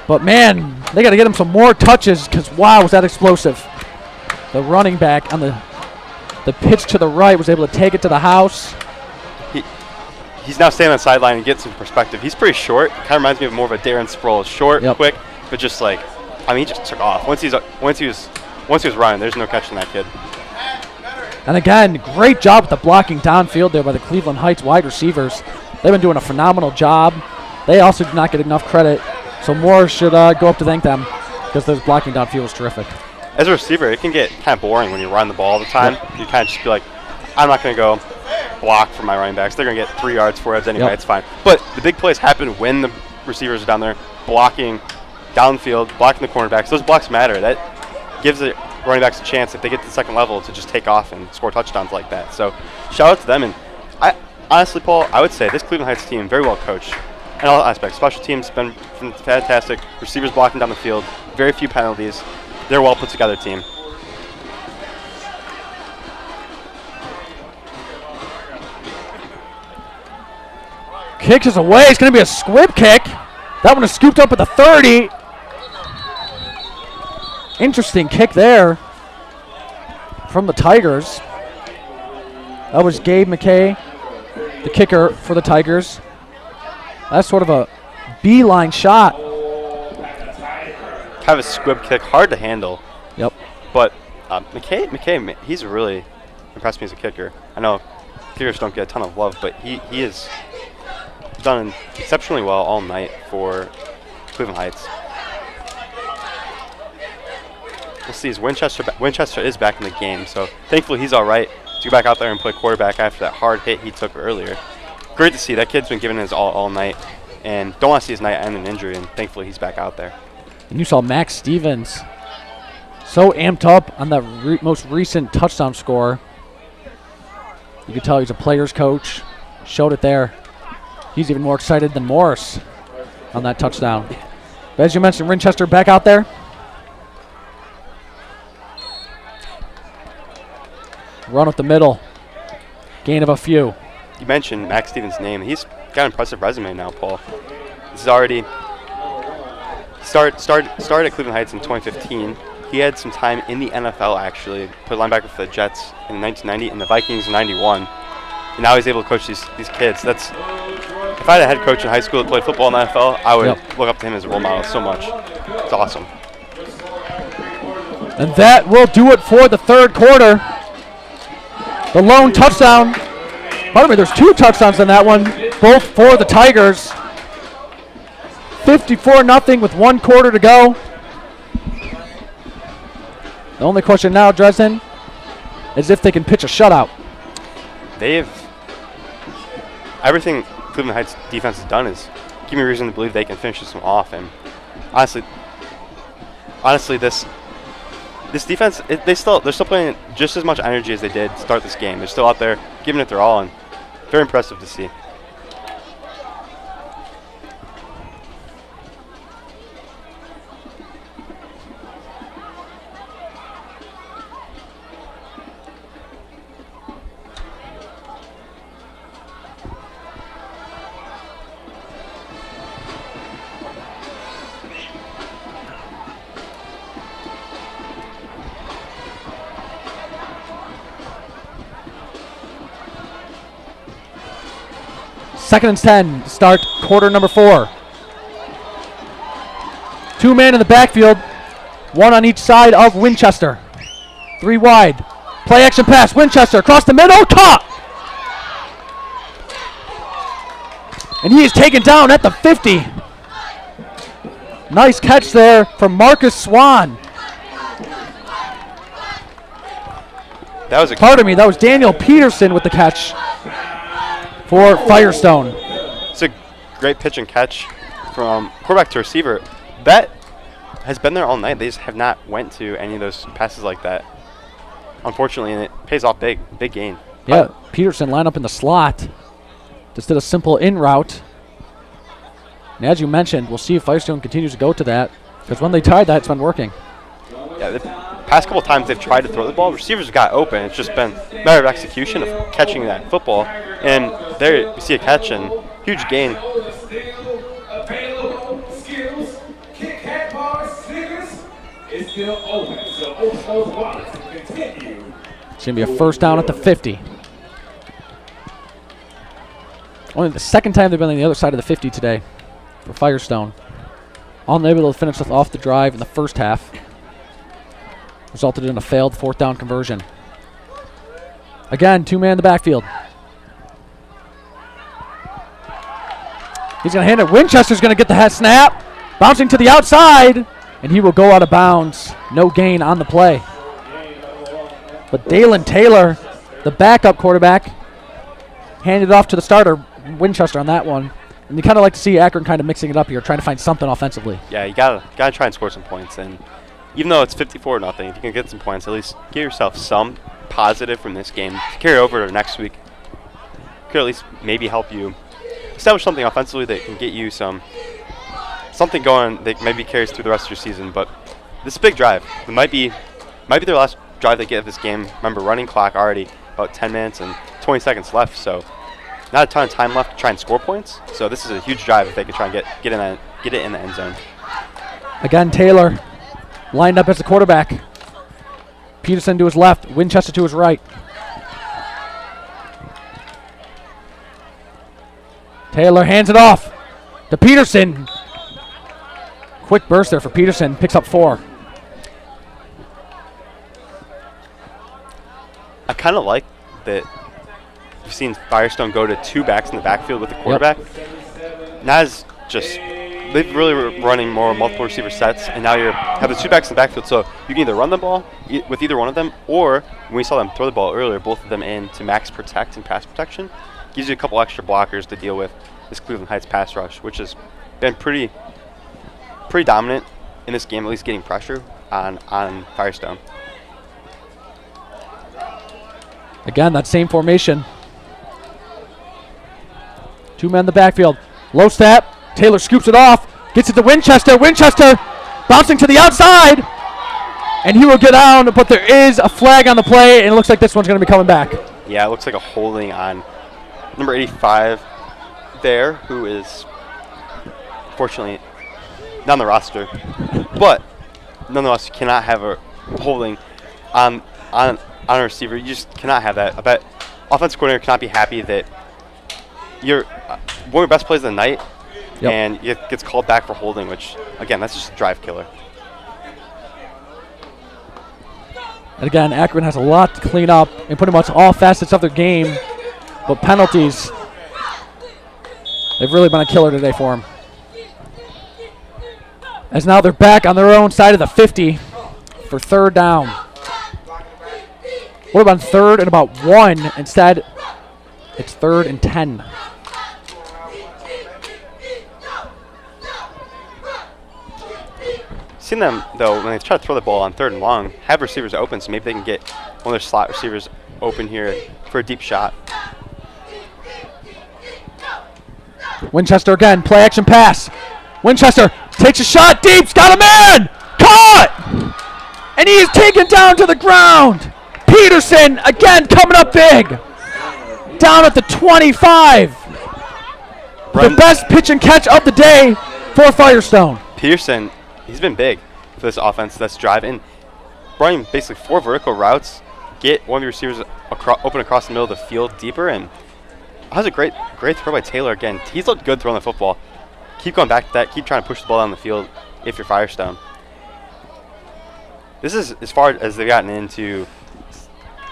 But man, they got to get him some more touches because wow, was that explosive. The running back on the pitch to the right was able to take it to the house. He's now standing on the sideline and gets some perspective. He's pretty short. Kind of reminds me of more of a Darren Sproul. Short, quick, but just like, I mean, he just took off. Once he was running, there's no catching that kid. And again, great job with the blocking downfield there by the Cleveland Heights wide receivers. They've been doing a phenomenal job. They also do not get enough credit, so more should go up to thank them because their blocking downfield was terrific. As a receiver, it can get kind of boring when you run the ball all the time. You kind of just be like, I'm not going to go block for my running backs. They're going to get 3 yards, 4 yards anyway. Yep. It's fine. But the big plays happen when the receivers are down there blocking downfield, blocking the cornerbacks. Those blocks matter. That gives the running backs a chance if they get to the second level to just take off and score touchdowns like that. So shout out to them. And I honestly, Paul, I would say this Cleveland Heights team very well coached in all aspects. Special teams been fantastic. Receivers blocking down the field. Very few penalties. They're a well put together team. Kick is away. It's going to be a squib kick. That one is scooped up at the 30. Interesting kick there from the Tigers. That was Gabe McKay, the kicker for the Tigers. That's sort of a beeline shot. Kind of a squib kick, hard to handle. Yep. But McKay, he's really impressed me as a kicker. I know kickers don't get a ton of love, but he is done exceptionally well all night for Cleveland Heights. We'll see as Winchester is back in the game, so thankfully he's all right to go back out there and play quarterback after that hard hit he took earlier. Great to see. That kid's been giving his all night, and don't want to see his night end in injury, and thankfully he's back out there. And you saw Max Stevens so amped up on the most recent touchdown score. You could tell he's a player's coach. Showed it there. He's even more excited than Morris on that touchdown. But as you mentioned, Winchester back out there. Run up the middle. Gain of a few. You mentioned Max Stevens' name. He's got an impressive resume now, Paul. This is already started at Cleveland Heights in 2015. He had some time in the NFL, actually. Played linebacker for the Jets in 1990 and the Vikings in 91. And now he's able to coach these kids. If I had a head coach in high school that played football in the NFL, I would look up to him as a role model so much. It's awesome. And that will do it for the third quarter. The lone touchdown. Pardon me, there's 2 touchdowns on that one, both for the Tigers. 54-0 with 1 quarter to go. The only question now, Dresden, is if they can pitch a shutout. Everything Cleveland Heights defense has done is give me reason to believe they can finish this one off. And honestly, this defense, they're still playing just as much energy as they did to start this game. They're still out there giving it their all, and very impressive to see. Second and 10, start quarter number 4. 2 men in the backfield, 1 on each side of Winchester. 3 wide. Play action pass, Winchester across the middle, caught! And he is taken down at the 50. Nice catch there from Marcus Swan. That was Daniel Peterson with the catch for Firestone. It's a great pitch and catch from quarterback to receiver. That has been there all night. They just have not went to any of those passes like that, unfortunately, and it pays off big gain. Yeah, Peterson lined up in the slot. Just did a simple in route. And as you mentioned, we'll see if Firestone continues to go to that, because when they tried that, it's been working. Yeah, the past couple times they've tried to throw the ball, receivers got open. It's just been a matter of execution of catching that football. And there you see a catch and huge gain. It's still open, so open those wallets and continue. It's going to be a first down at the 50. Only the second time they've been on the other side of the 50 today for Firestone. Unable to finish off the drive in the first half. Resulted in a failed 4th down conversion. Again, 2-man in the backfield. He's going to hand it. Winchester's going to get the head snap. Bouncing to the outside. And he will go out of bounds. No gain on the play. But Dalen Taylor the backup quarterback handed it off to the starter, Winchester, on that one. And you kind of like to see Akron kind of mixing it up here, trying to find something offensively. Yeah, you gotta try and score some points. And even though it's 54-0, if you can get some points, at least give yourself some positive from this game to carry over to next week. Could at least maybe help you establish something offensively that can get you something going that maybe carries through the rest of your season. But this is a big drive. It might be their last drive they get of this game. Remember, running clock already about 10 minutes and 20 seconds left, so not a ton of time left to try and score points. So this is a huge drive if they can try and get it in the end zone. Again, Taylor lined up as the quarterback. Peterson to his left, Winchester to his right. Taylor hands it off to Peterson. Quick burst there for Peterson, picks up 4. I kind of like that you've seen Firestone go to 2 backs in the backfield with the quarterback. Not as just, they've really running more multiple receiver sets, and now you have the 2 backs in the backfield, so you can either run the ball with either one of them, or when we saw them throw the ball earlier, both of them in to max protect and pass protection. Gives you a couple extra blockers to deal with this Cleveland Heights pass rush, which has been pretty dominant in this game, at least getting pressure on Firestone. Again, that same formation. 2 men in the backfield. Low step. Taylor scoops it off. Gets it to Winchester. Winchester bouncing to the outside. And he will get down, but there is a flag on the play, and it looks like this one's going to be coming back. Yeah, it looks like a holding on number 85 there, who is fortunately not on the roster. But nonetheless, you cannot have a holding on a receiver. You just cannot have that. I bet offensive coordinator cannot be happy that you're one of your best plays of the night, and it gets called back for holding, which, again, that's just a drive killer. And again, Akron has a lot to clean up in pretty much all facets of their game, but penalties, they've really been a killer today for them. As now they're back on their own side of the 50 for 3rd down. What about 3rd and about 1? Instead, it's 3rd and 10. Seen them, though, when they try to throw the ball on 3rd and long, have receivers open, so maybe they can get one of their slot receivers open here for a deep shot. Winchester again, play action pass. Winchester takes a shot deep, has got a man! Caught! And he is taken down to the ground. Peterson again coming up big. Down at the 25. The best pitch and catch of the day for Firestone. Peterson, he's been big for this offense that's driving, running basically 4 vertical routes, get one of your receivers open across the middle of the field deeper, and that was a great throw by Taylor again. He's looked good throwing the football. Keep going back to that. Keep trying to push the ball down the field if you're Firestone. This is as far as they've gotten into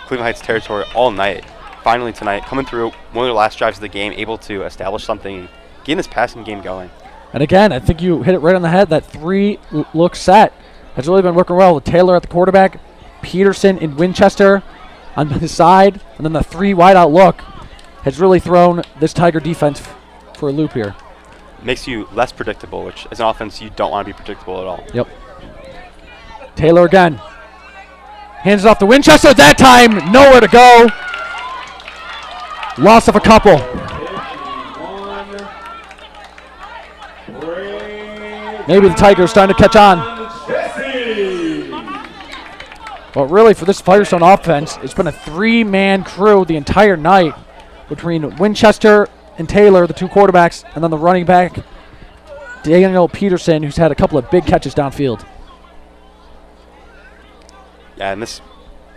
Cleveland Heights territory all night. Finally tonight, coming through one of their last drives of the game, able to establish something, getting this passing game going. And again, I think you hit it right on the head. That 3-look set has really been working well with Taylor at the quarterback, Peterson and Winchester on his side, and then the 3 wide out look has really thrown this Tiger defense for a loop here. Makes you less predictable, which as an offense you don't want to be predictable at all. Yep. Taylor again. Hands it off to Winchester. That time, nowhere to go. Loss of a couple. Maybe the Tigers starting to catch on. But really, for this Firestone offense, it's been a 3-man crew the entire night between Winchester and Taylor, the 2 quarterbacks, and then the running back, Daniel Peterson, who's had a couple of big catches downfield. Yeah, and this,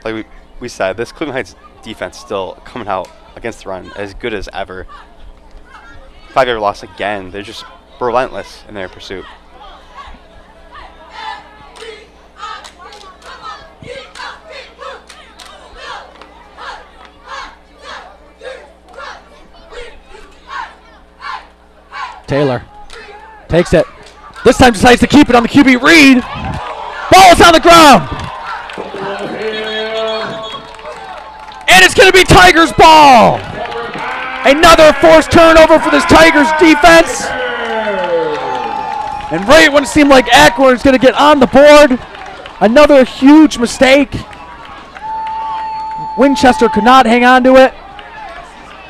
like we said, this Cleveland Heights defense still coming out against the run as good as ever. 5-yard loss again. They're just relentless in their pursuit. Taylor takes it. This time decides to keep it on the QB read. Ball is on the ground. And it's it's going to be Tigers ball. Another forced turnover for this Tigers defense. And right when it seemed like Akron was going to get on the board, another huge mistake. Winchester could not hang on to it.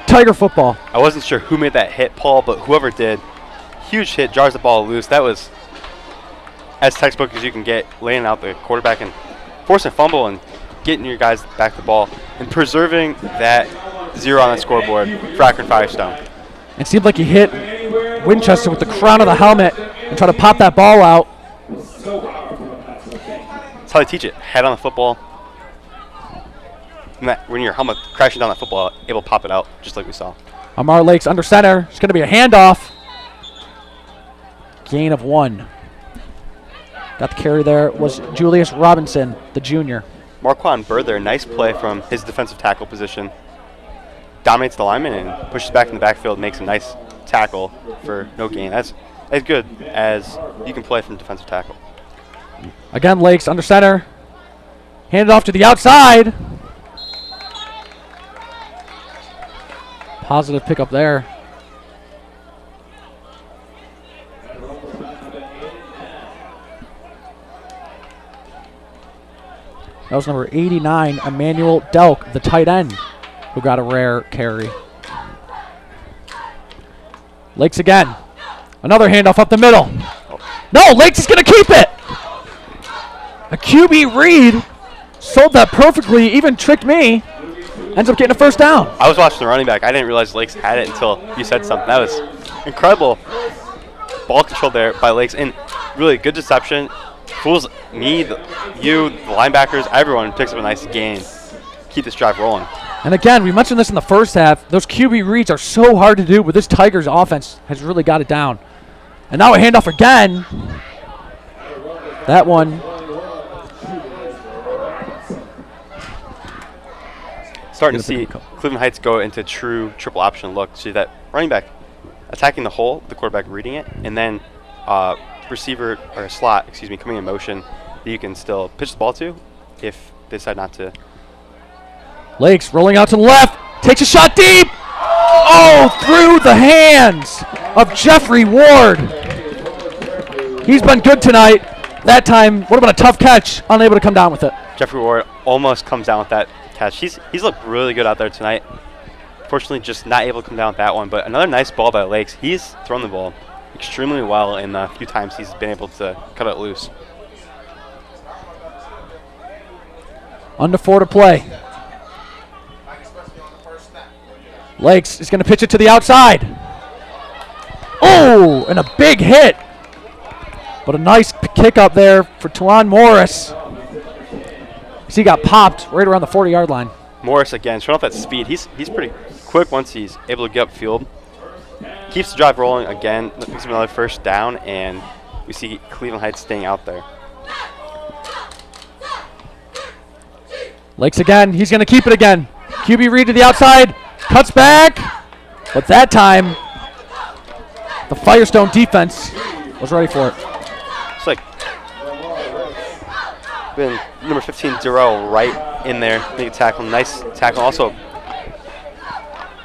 Tiger football. I wasn't sure who made that hit, Paul, but whoever did, huge hit, jars the ball loose. That was as textbook as you can get, laying out the quarterback and forcing a fumble and getting your guys back the ball and preserving that 0 on the scoreboard for Akron Firestone. It seemed like he hit Winchester with the crown of the helmet and tried to pop that ball out. That's how they teach it. Head on the football. And that, when your helmet crashing down that football, able to pop it out, just like we saw. Amar Lakes under center. It's going to be a handoff. Gain of 1. Got the carry there was Julius Robinson, the junior. Marquand Bird there, nice play from his defensive tackle position. Dominates the lineman and pushes back in the backfield, makes a nice tackle for no gain. That's as good as you can play from defensive tackle. Again, Lakes under center. Handed off to the outside. Positive pickup there. That was number 89, Emmanuel Delk, the tight end, who got a rare carry. Lakes again. Another handoff up the middle. No, Lakes is going to keep it. A QB read sold that perfectly, even tricked me. Ends up getting a first down. I was watching the running back. I didn't realize Lakes had it until you said something. That was incredible. Ball control there by Lakes. And really good deception. Fools me, you, the linebackers, everyone picks up a nice gain. Keep this drive rolling. And again, we mentioned this in the first half. Those QB reads are so hard to do, but this Tigers offense has really got it down. And now a handoff again. That one. Starting to see Cleveland Heights go into true triple option look. See that running back attacking the hole, the quarterback reading it, and then receiver or slot, coming in motion that you can still pitch the ball to if they decide not to. Lakes rolling out to the left, takes a shot deep. Oh, through the hands of Jeffrey Ward. He's been good tonight. That time would have been a tough catch, unable to come down with it. Jeffrey Ward almost comes down with that catch. He's looked really good out there tonight. Fortunately, just not able to come down with that one, but another nice ball by Lakes. He's thrown the ball extremely well in the few times he's been able to cut it loose. Under 4 to play. Lakes is going to pitch it to the outside. Oh, and a big hit. But a nice kick up there for Tuan Morris. He got popped right around the 40-yard line. Morris again, showing off that speed. He's pretty quick once he's able to get upfield. Keeps the drive rolling again. Makes him another first down, and we see Cleveland Heights staying out there. Lakes again. He's going to keep it again. QB read to the outside. Cuts back. But that time, the Firestone defense was ready for it. It's like been number 15, Durrell, right in there. Make a tackle. Nice tackle. Also,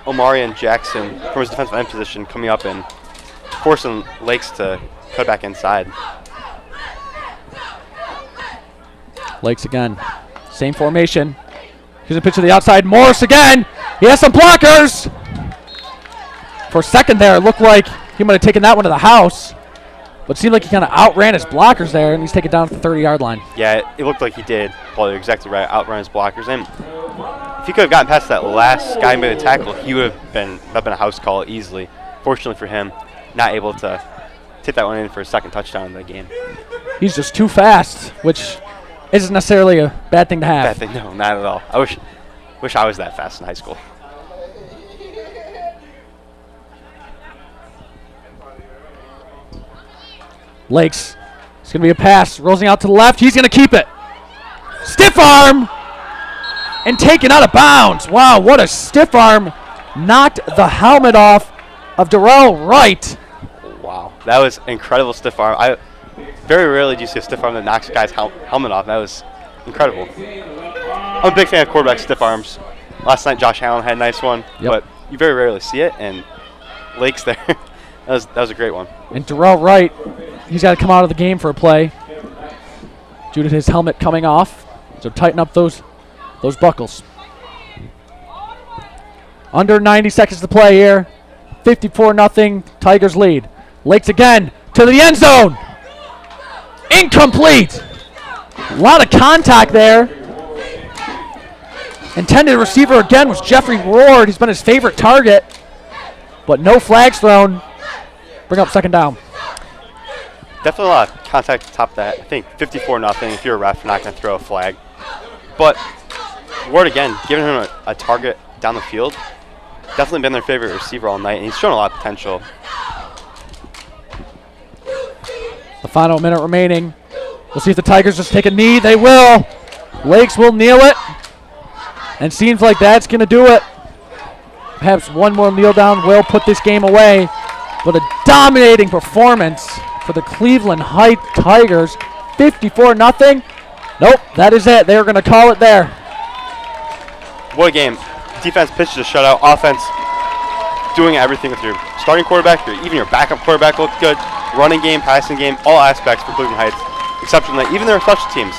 Omarion Jackson from his defensive end position coming up and forcing Lakes to cut back inside. Lakes again. Same formation. Here's a pitch to the outside. Morris again. He has some blockers. For a second there, it looked like he might have taken that one to the house. But it seemed like he kind of outran his blockers there, and he's taken down to the 30-yard line. Yeah, it looked like he did. Well, you're exactly right. Outran his blockers. And if he could have gotten past that last guy who made a tackle, he would have been a house call easily. Fortunately for him, not able to take that one in for a second touchdown in the game. He's just too fast, which isn't necessarily a bad thing to have. Bad thing, no, not at all. I wish I was that fast in high school. Lakes. It's going to be a pass. Rolling out to the left. He's going to keep it. Stiff arm. And taken out of bounds. Wow, what a stiff arm. Knocked the helmet off of Darrell Wright. Wow, that was incredible stiff arm. I very rarely do you see a stiff arm that knocks a guy's helmet off. That was incredible. I'm a big fan of quarterback stiff arms. Last night, Josh Allen had a nice one, Yep. but you very rarely see it, and Lake's there. that was a great one. And Darrell Wright, he's got to come out of the game for a play due to his helmet coming off. So tighten up those buckles. Under 90 seconds to play here. 54-0, Tigers lead. Lakes again to the end zone. Incomplete. A lot of contact there. Intended receiver again was Jeffrey Ward. He's been his favorite target, but no flags thrown. Bring up second down. Definitely a lot of contact to top that. I think 54-0. If you're a ref, you're not going to throw a flag. But Ward, again, giving him a target down the field. Definitely been their favorite receiver all night, and he's shown a lot of potential. The final minute remaining. We'll see if the Tigers just take a knee. They will. Lakes will kneel it. And seems like that's going to do it. Perhaps one more kneel down will put this game away. But a dominating performance for the Cleveland Heights Tigers. 54-0. Nope, that is it. They're going to call it there. What a game. Defense pitches a shutout. Offense doing everything with your starting quarterback, even your backup quarterback looked good. Running game, passing game, all aspects for Cleveland Heights. Exceptionally, even their special teams.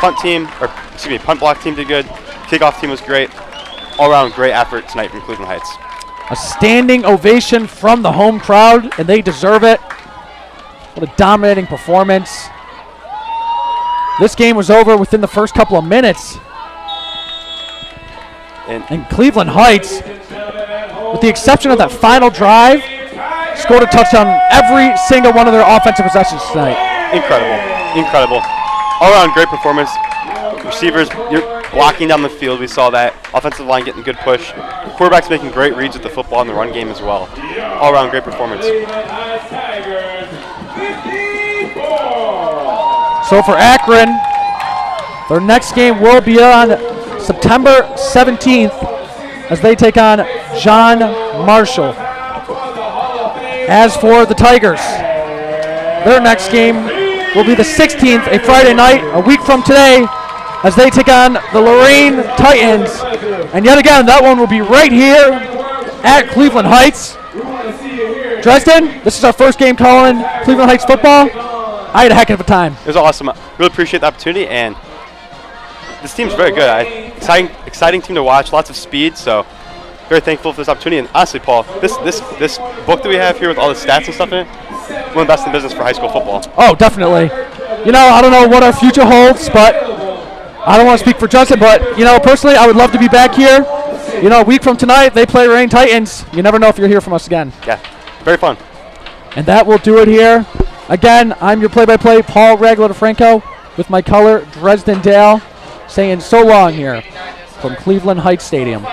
Punt block team did good. Kickoff team was great. All around great effort tonight from Cleveland Heights. A standing ovation from the home crowd, and they deserve it. What a dominating performance. This game was over within the first couple of minutes. And Cleveland Heights, with the exception of that final drive, scored a touchdown every single one of their offensive possessions tonight. Incredible. All around great performance. Receivers, you're blocking down the field. We saw that. Offensive line getting good push. Quarterbacks making great reads with the football in the run game as well. All around great performance. So for Akron, their next game will be on September 17th as they take on John Marshall. As for the Tigers, their next game will be the 16th, a Friday night, a week from today, as they take on the Lorraine Titans. And yet again, that one will be right here at Cleveland Heights. Dresden, this is our first game calling Cleveland Heights football. I had a heck of a time. It was awesome. Really appreciate the opportunity, and this team's very good. Exciting team to watch. Lots of speed, so very thankful for this opportunity. And honestly, Paul, this book that we have here with all the stats and stuff in it, one of the best in business for high school football. Oh, definitely. You know, I don't know what our future holds, but I don't want to speak for Justin, but, you know, personally, I would love to be back here. You know, a week from tonight, they play Lorraine Titans. You never know if you'll hear from us again. Yeah, very fun. And that will do it here. Again, I'm your play-by-play, Paul Raglio-DeFranco, with my color, Dresden Dale, saying so long here from Cleveland Heights Stadium.